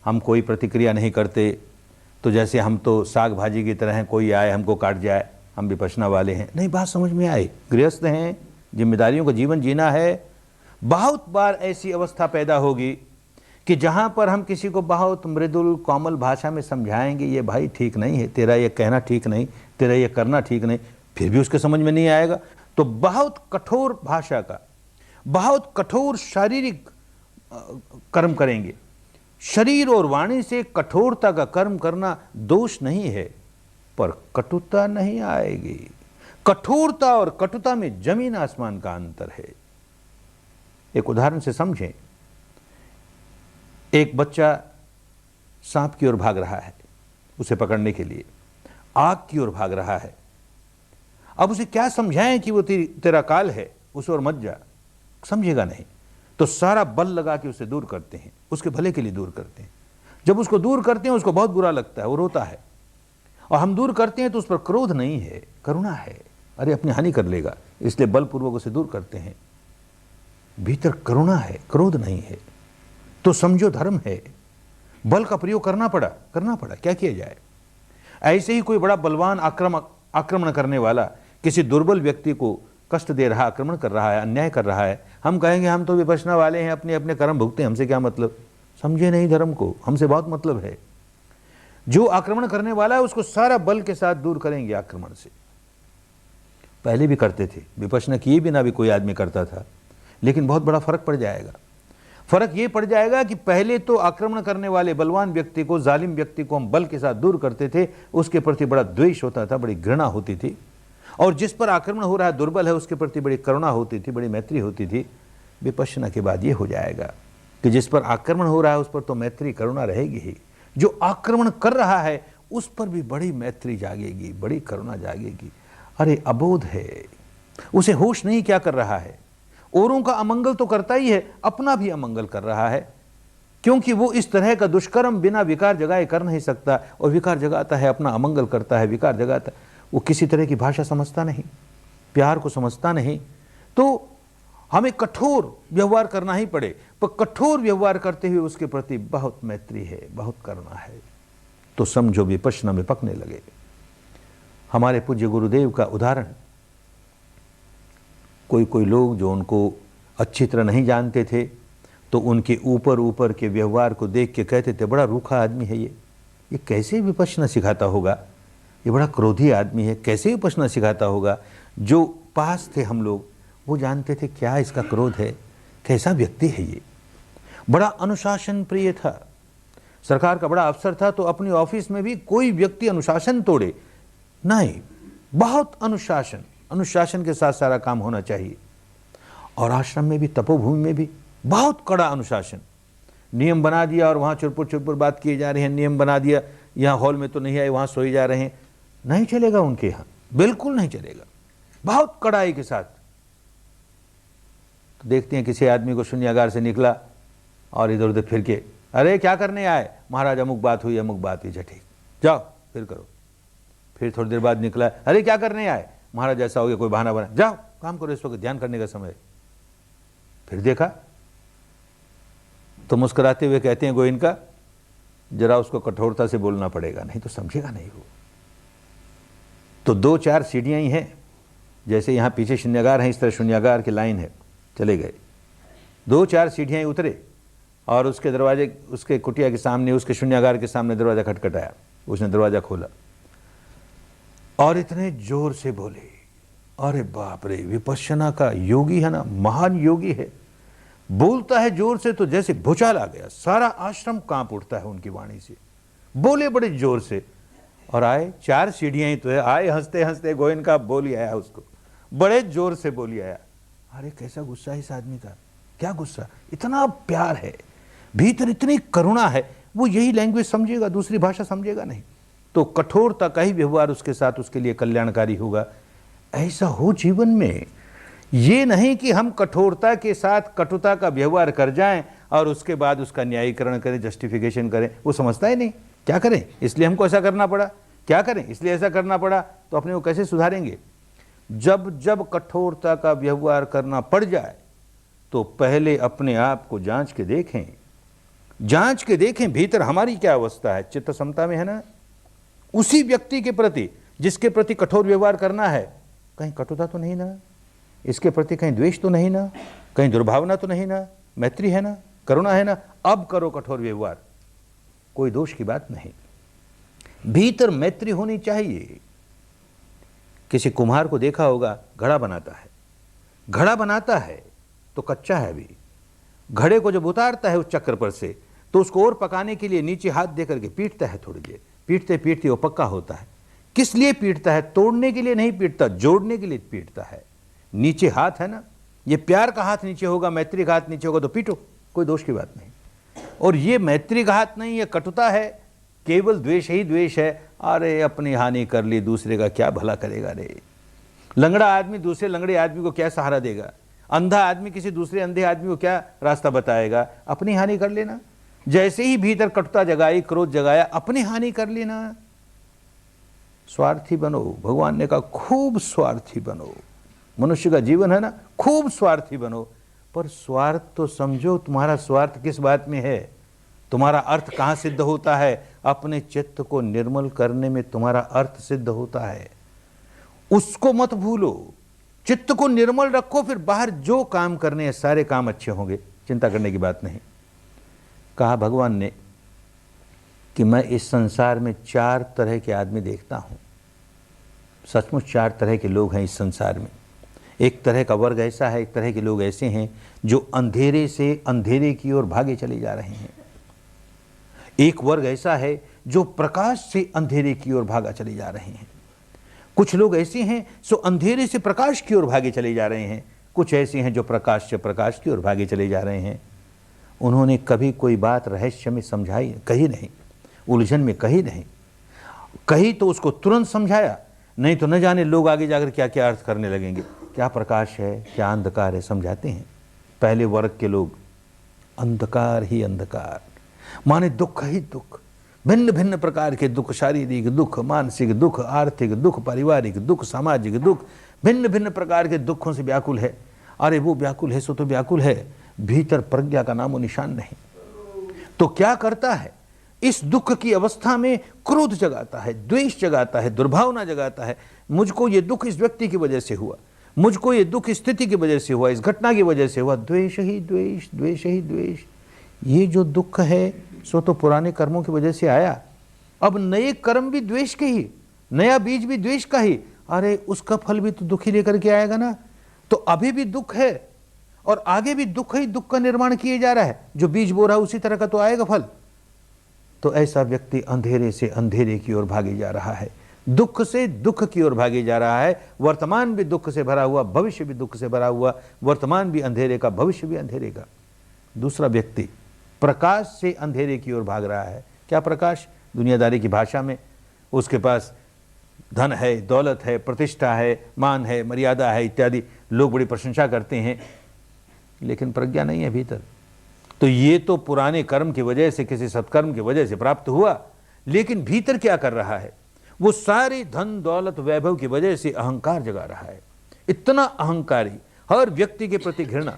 हम कोई प्रतिक्रिया नहीं करते, तो जैसे हम तो साग भाजी की तरह हैं, कोई आए हमको काट जाए, हम विपश्यना वाले हैं। नहीं, बात समझ में आए, गृहस्थ हैं, जिम्मेदारियों का जीवन जीना है। बहुत बार ऐसी अवस्था पैदा होगी कि जहाँ पर हम किसी को बहुत मृदुल कोमल भाषा में समझाएंगे, ये भाई ठीक नहीं है, तेरा ये कहना ठीक नहीं, तेरा ये करना ठीक नहीं, फिर भी उसके समझ में नहीं आएगा, तो बहुत कठोर भाषा का, बहुत कठोर शारीरिक कर्म करेंगे। शरीर और वाणी से कठोरता का कर्म करना दोष नहीं है, पर कटुता नहीं आएगी। कठोरता और कटुता में जमीन आसमान का अंतर है। एक उदाहरण से समझें, एक बच्चा सांप की ओर भाग रहा है, उसे पकड़ने के लिए आग की ओर भाग रहा है। अब उसे क्या समझाएं कि वो तेरा काल है, उस ओर मत जा, समझेगा नहीं, तो सारा बल लगा के उसे दूर करते हैं, उसके भले के लिए दूर करते हैं। जब उसको दूर करते हैं उसको बहुत बुरा लगता है, वो रोता है, और हम दूर करते हैं तो उस पर क्रोध नहीं है, करुणा है, अरे अपनी हानि कर लेगा, इसलिए बलपूर्वक उसे दूर करते हैं। भीतर करुणा है, क्रोध नहीं है, तो समझो धर्म है। बल का प्रयोग करना पड़ा, क्या किया जाए। ऐसे ही कोई बड़ा बलवान आक्रमण करने वाला किसी दुर्बल व्यक्ति को कष्ट दे रहा, आक्रमण कर रहा है, अन्याय कर रहा है, हम कहेंगे हम तो विपश्यना वाले हैं, अपने अपने कर्म भुगते हैं, हमसे क्या मतलब। समझे नहीं धर्म को, हमसे बहुत मतलब है। जो आक्रमण करने वाला है उसको सारा बल के साथ दूर करेंगे आक्रमण से। पहले भी करते थे, विपश्यना किए बिना भी कोई आदमी करता था, लेकिन बहुत बड़ा फर्क पड़ जाएगा। फर्क ये पड़ जाएगा कि पहले तो आक्रमण करने वाले बलवान व्यक्ति को, जालिम व्यक्ति को हम बल के साथ दूर करते थे, उसके प्रति बड़ा द्वेष होता था, बड़ी घृणा होती थी, और जिस पर आक्रमण हो रहा है, दुर्बल है, उसके प्रति बड़ी करुणा होती थी, बड़ी मैत्री होती थी। विपश्यना के बाद ये हो जाएगा कि जिस पर आक्रमण हो रहा है उस पर तो मैत्री करुणा रहेगी ही, जो आक्रमण कर रहा है उस पर भी बड़ी मैत्री जागेगी, बड़ी करुणा जागेगी। अरे अबोध है, उसे होश नहीं क्या कर रहा है, औरों का अमंगल तो करता ही है, अपना भी अमंगल कर रहा है, क्योंकि वो इस तरह का दुष्कर्म बिना विकार जगाए कर नहीं सकता, और विकार जगाता है, अपना अमंगल करता है, विकार जगाता है। वो किसी तरह की भाषा समझता नहीं, प्यार को समझता नहीं, तो हमें कठोर व्यवहार करना ही पड़े, पर कठोर व्यवहार करते हुए उसके प्रति बहुत मैत्री है, बहुत करुणा है, तो समझो विपश्यना में पकने लगे। हमारे पूज्य गुरुदेव का उदाहरण, कोई लोग जो उनको अच्छी तरह नहीं जानते थे तो उनके ऊपर के व्यवहार को देख के कहते थे बड़ा रूखा आदमी है ये कैसे विपश्यना सिखाता होगा, ये बड़ा क्रोधी आदमी है, कैसे विपश्यना सिखाता होगा। जो पास थे हम लोग वो जानते थे क्या इसका क्रोध है, कैसा व्यक्ति है ये। बड़ा अनुशासन प्रिय था, सरकार का बड़ा अफसर था, तो अपनी ऑफिस में भी कोई व्यक्ति अनुशासन तोड़े नहीं, बहुत अनुशासन के साथ सारा काम होना चाहिए। और आश्रम में भी, तपोभूमि में भी बहुत कड़ा अनुशासन। नियम बना दिया और वहाँ चुरपुर बात किए जा रहे हैं, नियम बना दिया, यहाँ हॉल में तो नहीं आए, वहाँ सोए जा रहे हैं, नहीं चलेगा उनके यहाँ, बिल्कुल नहीं चलेगा, बहुत कड़ाई के साथ। तो देखते हैं किसी आदमी को शून्यागार से निकला और इधर उधर फिर के, अरे क्या करने आए, महाराज अमुक बात हुई, ठीक, जाओ फिर करो। फिर थोड़ी देर बाद निकला, अरे क्या करने आए, महाराज ऐसा हो गया, कोई बहाना बना, जाओ काम करो, इस वक्त ध्यान करने का समय। फिर देखा तो मुस्कुराते हुए कहते हैं गोइनका, जरा उसको कठोरता से बोलना पड़ेगा, नहीं तो समझेगा नहीं वो। तो 2-4 सीढ़ियां ही हैं, जैसे यहाँ पीछे शून्यागार है, इस तरह शून्यागार की लाइन है, चले गए 2-4 सीढ़ियां ही उतरे और उसके दरवाजे, उसके कुटिया के सामने, उसके शून्यागार के सामने दरवाजा खटखटाया, उसने दरवाजा खोला और इतने जोर से बोले, अरे बाप रे, विपश्यना का योगी है ना, महान योगी है, बोलता है जोर से तो जैसे भूचाल आ गया, सारा आश्रम कांप उठता है उनकी वाणी से। बोले बड़े जोर से और आए, 4 सीढ़ियां ही तो है, आए हंसते हंसते, गोइनका बोली आया उसको, बड़े जोर से बोली आया। अरे कैसा गुस्सा है इस आदमी का, क्या गुस्सा, इतना प्यार है, भीतर इतनी करुणा है, वो यही लैंग्वेज समझेगा, दूसरी भाषा समझेगा नहीं, तो कठोरता का ही व्यवहार उसके साथ उसके लिए कल्याणकारी होगा। ऐसा हो जीवन में, ये नहीं कि हम कठोरता के साथ कटुता का व्यवहार कर जाएं और उसके बाद उसका न्यायीकरण करें, जस्टिफिकेशन करें, वो समझता ही नहीं, क्या करें, इसलिए हमको ऐसा करना पड़ा, क्या करें, इसलिए ऐसा करना पड़ा, तो अपने को कैसे सुधारेंगे? जब जब कठोरता का व्यवहार करना पड़ जाए तो पहले अपने आप को जांच के देखें भीतर हमारी क्या अवस्था है। चित्त समता में है ना? उसी व्यक्ति के प्रति जिसके प्रति कठोर व्यवहार करना है, कहीं कटुता तो नहीं ना, इसके प्रति कहीं द्वेष तो नहीं ना, कहीं दुर्भावना तो नहीं ना, मैत्री है ना, करुणा है ना, अब करो कठोर व्यवहार, कोई दोष की बात नहीं। भीतर मैत्री होनी चाहिए। किसी कुम्हार को देखा होगा, घड़ा बनाता है तो कच्चा है अभी, घड़े को जब उतारता है उस चक्र पर से तो उसको और पकाने के लिए नीचे हाथ दे करके पीटता है, थोड़ी देर पीटते पीटते वो पक्का होता है। किस लिए पीटता है? तोड़ने के लिए नहीं पीटता, जोड़ने के लिए पीटता है। नीचे हाथ है ना, ये प्यार का हाथ नीचे होगा, मैत्री का हाथ नीचे होगा तो पीटो, कोई दोष की बात नहीं। और ये मैत्री का हाथ नहीं, ये कटुता है, केवल द्वेष ही द्वेष है। अरे अपनी हानि कर ली, दूसरे का क्या भला करेगा रे? लंगड़ा आदमी दूसरे लंगड़े आदमी को क्या सहारा देगा? अंधा आदमी किसी दूसरे अंधे आदमी को क्या रास्ता बताएगा? अपनी हानि कर लेना। जैसे ही भीतर कटुता जगाई, क्रोध जगाया, अपनी हानि कर लेना। स्वार्थी बनो, भगवान ने कहा खूब स्वार्थी बनो। मनुष्य का जीवन है ना, खूब स्वार्थी बनो, पर स्वार्थ तो समझो, तुम्हारा स्वार्थ किस बात में है? तुम्हारा अर्थ कहां सिद्ध होता है? अपने चित्त को निर्मल करने में तुम्हारा अर्थ सिद्ध होता है, उसको मत भूलो। चित्त को निर्मल रखो, फिर बाहर जो काम करने हैं सारे काम अच्छे होंगे, चिंता करने की बात नहीं। कहा भगवान ने कि मैं इस संसार में 4 तरह के आदमी देखता हूं। सचमुच 4 तरह के लोग हैं इस संसार में। एक तरह का वर्ग ऐसा है, एक तरह के लोग ऐसे हैं जो अंधेरे से अंधेरे की ओर भागे चले जा रहे हैं। एक वर्ग ऐसा है जो प्रकाश से अंधेरे की ओर भागा चले जा रहे हैं। कुछ लोग ऐसे हैं जो अंधेरे से प्रकाश की ओर भागे चले जा रहे हैं। कुछ ऐसे हैं जो प्रकाश से प्रकाश की ओर भागे चले जा रहे हैं। उन्होंने कभी कोई बात रहस्य में समझाई कही नहीं, उलझन में कही नहीं, कही तो उसको तुरंत समझाया, नहीं तो न जाने लोग आगे जाकर क्या क्या अर्थ करने लगेंगे। क्या प्रकाश है, क्या अंधकार है, समझाते हैं। पहले वर्ग के लोग अंधकार ही अंधकार, माने दुख ही दुख, भिन्न भिन्न प्रकार के दुख, शारीरिक दुख, मानसिक दुख, आर्थिक दुख, पारिवारिक दुख, सामाजिक दुख, भिन्न भिन्न प्रकार के दुखों से व्याकुल है। अरे वो व्याकुल है सो तो व्याकुल है, भीतर प्रज्ञा का नामो निशान नहीं। तो क्या करता है? इस दुख की अवस्था में क्रोध जगाता है, द्वेष जगाता है, दुर्भावना जगाता है। मुझको ये दुख इस व्यक्ति की वजह से हुआ, मुझको ये दुख इस स्थिति की वजह से हुआ, इस घटना की वजह से हुआ। द्वेष ही द्वेष, द्वेष ही द्वेष। ये जो दुख है सो तो पुराने कर्मों की वजह से आया, अब नए कर्म भी द्वेष के ही, नया बीज भी द्वेष का ही। अरे उसका फल भी तो दुख ही लेकर के आएगा ना। तो अभी भी दुख है और आगे भी दुख ही दुख का निर्माण किए जा रहा है। जो बीज बो रहा है उसी तरह का तो आएगा फल। तो ऐसा व्यक्ति अंधेरे से अंधेरे की ओर भागे जा रहा है, दुख से दुख की ओर भागे जा रहा है। वर्तमान भी दुख से भरा हुआ, भविष्य भी दुख से भरा हुआ, वर्तमान भी अंधेरे का, भविष्य भी अंधेरे का। दूसरा व्यक्ति प्रकाश से अंधेरे की ओर भाग रहा है। क्या प्रकाश? दुनियादारी की भाषा में उसके पास धन है, दौलत है, प्रतिष्ठा है, मान है, मर्यादा है इत्यादि, लोग बड़ी प्रशंसा करते हैं, लेकिन प्रज्ञा नहीं है भीतर। तो ये तो पुराने कर्म की वजह से, किसी सत्कर्म की वजह से प्राप्त हुआ, लेकिन भीतर क्या कर रहा है? वो सारी धन दौलत वैभव की वजह से अहंकार जगा रहा है। इतना अहंकारी, हर व्यक्ति के प्रति घृणा।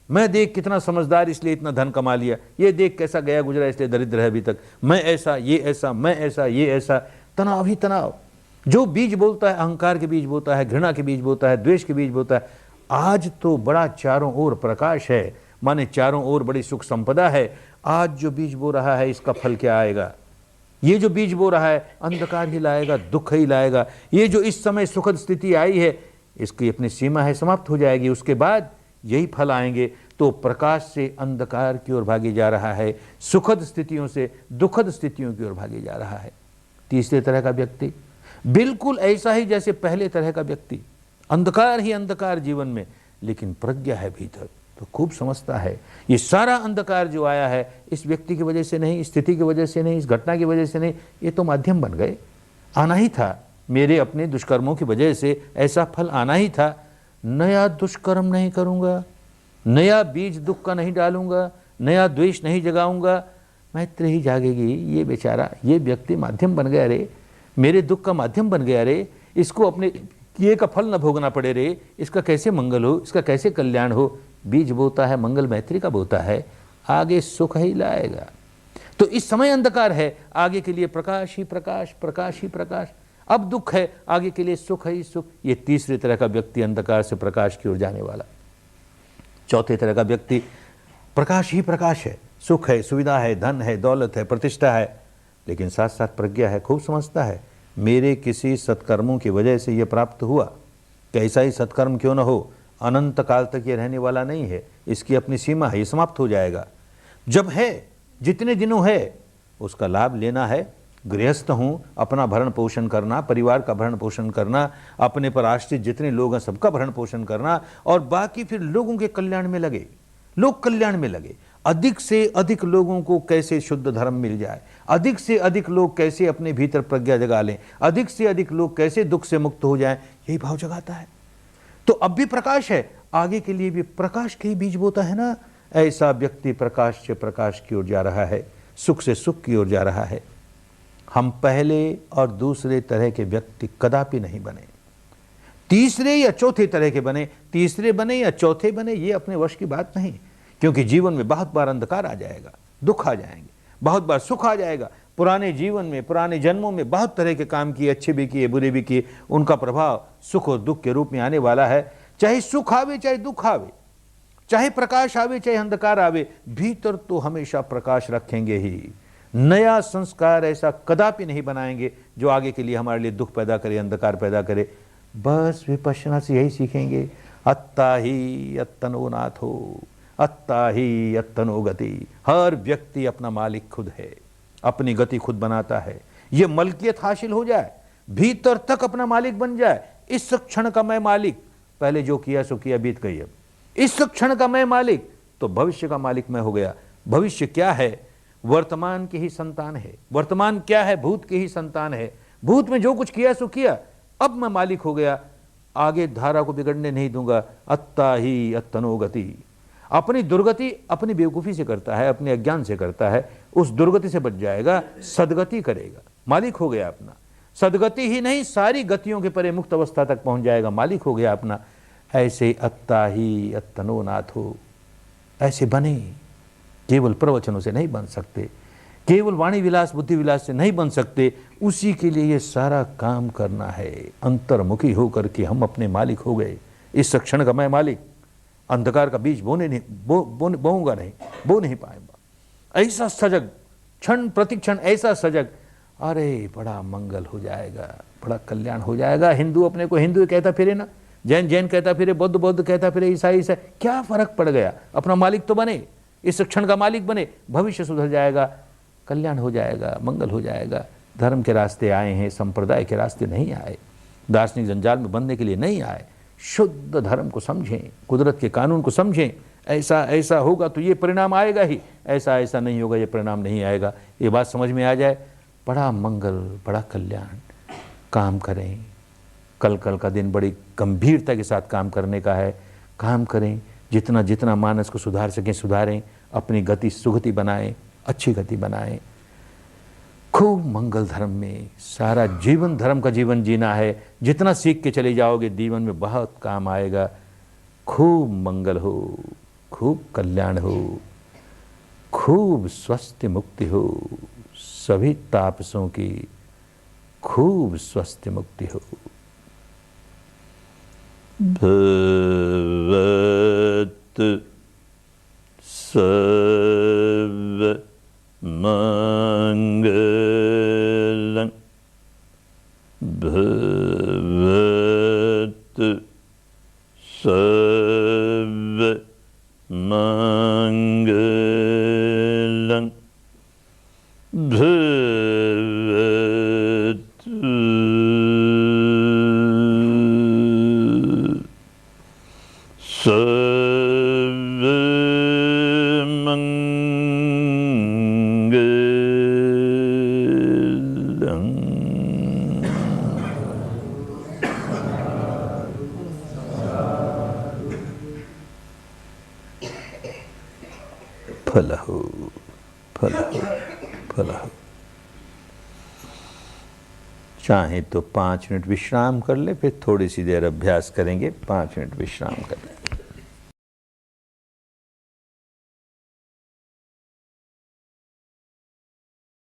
मैं देख कितना समझदार इसलिए इतना धन कमा लिया, ये देख कैसा गया गुजरा इसलिए दरिद्र है अभी तक, मैं ऐसा, ये ऐसा, मैं ऐसा, ये ऐसा। तनाव ही तनाव। जो बीज बोलता है, अहंकार के बीज बोता है, घृणा के बीज बोता है, द्वेष के बीज बोता है। आज तो बड़ा चारों ओर प्रकाश है, माने चारों ओर बड़ी सुख संपदा है। आज जो बीज बो रहा है इसका फल क्या आएगा? ये जो बीज बो रहा है अंधकार ही लाएगा, दुख ही लाएगा। ये जो इस समय सुखद स्थिति आई है इसकी अपनी सीमा है, समाप्त हो जाएगी, उसके बाद यही फल आएंगे। तो प्रकाश से अंधकार की ओर भागे जा रहा है, सुखद स्थितियों से दुखद स्थितियों की ओर भागे जा रहा है। तीसरे तरह का व्यक्ति बिल्कुल ऐसा ही जैसे पहले तरह का व्यक्ति, अंधकार ही अंधकार जीवन में, लेकिन प्रज्ञा है भीतर, तो खूब समझता है ये सारा अंधकार जो आया है इस व्यक्ति की वजह से नहीं, इस स्थिति की वजह से नहीं, इस घटना की वजह से नहीं, ये तो माध्यम बन गए, आना ही था। मेरे अपने दुष्कर्मों की वजह से ऐसा फल आना ही था। नया दुष्कर्म नहीं करूंगा, नया बीज दुख का नहीं डालूंगा, नया द्वेष नहीं जगाऊंगा, मैत्री ही जागेगी। ये बेचारा, ये व्यक्ति माध्यम बन गया। रे मेरे दुख का माध्यम बन गया रे, इसको अपने किए का फल न भोगना पड़े रे, इसका कैसे मंगल हो, इसका कैसे कल्याण हो। बीज बोता है, मंगल मैत्री का बोता है, आगे सुख ही लाएगा। तो इस समय अंधकार है, आगे के लिए प्रकाश ही प्रकाश, प्रकाश ही प्रकाश। अब दुख है, आगे के लिए सुख ही सुख। ये तीसरे तरह का व्यक्ति अंधकार से प्रकाश की ओर जाने वाला। चौथे तरह का व्यक्ति प्रकाश ही प्रकाश है, सुख है, सुविधा है, धन है, दौलत है, प्रतिष्ठा है, लेकिन साथ साथ प्रज्ञा है, खूब समझता है मेरे किसी सत्कर्मों की वजह से ये प्राप्त हुआ। कैसा ही सत्कर्म क्यों न हो, अनंत काल तक ये रहने वाला नहीं है, इसकी अपनी सीमा है, ये समाप्त हो जाएगा। जब है, जितने दिनों है, उसका लाभ लेना है। गृहस्थ हूँ, अपना भरण पोषण करना, परिवार का भरण पोषण करना, अपने पर आश्रित जितने लोग हैं सबका भरण पोषण करना, और बाकी फिर लोगों के कल्याण में लगे, लोक कल्याण में लगे। अधिक से अधिक लोगों को कैसे शुद्ध धर्म मिल जाए, अधिक से अधिक लोग कैसे अपने भीतर प्रज्ञा जगा लें, अधिक से अधिक लोग कैसे दुख से मुक्त हो जाएं, यही भाव जगाता है। तो अब भी प्रकाश है, आगे के लिए भी प्रकाश के ही बीज बोता है ना। ऐसा व्यक्ति प्रकाश से प्रकाश की ओर जा रहा है, सुख से सुख की ओर जा रहा है। हम पहले और दूसरे तरह के व्यक्ति कदापि नहीं बने, तीसरे या चौथे तरह के बने। तीसरे बने या चौथे बने ये अपने वश की बात नहीं, क्योंकि जीवन में बहुत बार अंधकार आ जाएगा, दुख आ जाएंगे, बहुत बार सुख आ जाएगा। पुराने जीवन में, पुराने जन्मों में बहुत तरह के काम किए, अच्छे भी किए, बुरे भी किए, उनका प्रभाव सुख और दुख के रूप में आने वाला है। चाहे सुख आवे, चाहे दुख आवे, चाहे प्रकाश आवे, चाहे अंधकार आवे, भीतर तो हमेशा प्रकाश रखेंगे ही। नया संस्कार ऐसा कदापि नहीं बनाएंगे जो आगे के लिए हमारे लिए दुख पैदा करे, अंधकार पैदा करे। बस विपश्यना से यही सीखेंगे, अत्ता ही अत्तनो नाथो, अत्ता ही अत्तनो गति। हर व्यक्ति अपना मालिक खुद है, अपनी गति खुद बनाता है। ये मलकियत हासिल हो जाए, भीतर तक अपना मालिक बन जाए। इस क्षण का मैं मालिक, पहले जो किया सो किया, बीत गई। अब इस क्षण का मैं मालिक, तो भविष्य का मालिक मैं हो गया। भविष्य क्या है? वर्तमान की ही संतान है। वर्तमान क्या है? भूत की ही संतान है। भूत में जो कुछ किया सो किया, अब मैं मालिक हो गया, आगे धारा को बिगड़ने नहीं दूंगा। अत्ता ही अत्तनो गति। अपनी दुर्गति अपनी बेवकूफ़ी से करता है, अपने अज्ञान से करता है, उस दुर्गति से बच जाएगा, सदगति करेगा, मालिक हो गया अपना। सदगति ही नहीं, सारी गतियों के परे मुक्त अवस्था तक पहुंच जाएगा, मालिक हो गया अपना। ऐसे अत्ता ही अत्तनो नाथो, ऐसे बने। केवल प्रवचनों से नहीं बन सकते, केवल वाणी विलास बुद्धि विलास से नहीं बन सकते। उसी के लिए ये सारा काम करना है, अंतर्मुखी होकर के हम अपने मालिक हो गए। इस क्षण का मैं मालिक, अंधकार का बीज बोऊंगा नहीं, बो नहीं पाएगा। ऐसा सजग, क्षण प्रतिक्षण ऐसा सजग, अरे बड़ा मंगल हो जाएगा, बड़ा कल्याण हो जाएगा। हिंदू अपने को हिंदू कहता फिरे ना, जैन जैन कहता फिरे, बौद्ध बौद्ध कहता फिरे, ईसाई ईसाई, क्या फर्क पड़ गया? अपना मालिक तो बने, इस क्षण का मालिक बने, भविष्य सुधर जाएगा, कल्याण हो जाएगा, मंगल हो जाएगा। धर्म के रास्ते आए हैं, संप्रदाय के रास्ते नहीं आए, दार्शनिक जंजाल में बनने के लिए नहीं आए। शुद्ध धर्म को समझें, कुदरत के कानून को समझें। ऐसा ऐसा होगा तो ये परिणाम आएगा ही, ऐसा ऐसा नहीं होगा ये परिणाम नहीं आएगा। ये बात समझ में आ जाए, बड़ा मंगल, बड़ा कल्याण। काम करें, कल का दिन बड़ी गंभीरता के साथ काम करने का है। काम करें, जितना जितना मानस को सुधार सकें सुधारें, अपनी गति सुगति बनाएं, अच्छी गति बनाएं। खूब मंगल धर्म में सारा जीवन धर्म का जीवन जीना है। जितना सीख के चले जाओगे जीवन में बहुत काम आएगा। खूब मंगल हो, खूब कल्याण हो, खूब स्वस्थ मुक्ति हो, सभी तापसों की खूब स्वस्थ मुक्ति हो। भवत सर्व मंगलं भवत सर्व मंगलं भवत सर्व फल हो, फल हो, फल हो। चाहे तो 5 मिनट विश्राम कर ले, फिर थोड़ी सी देर अभ्यास करेंगे, 5 मिनट विश्राम कर ले।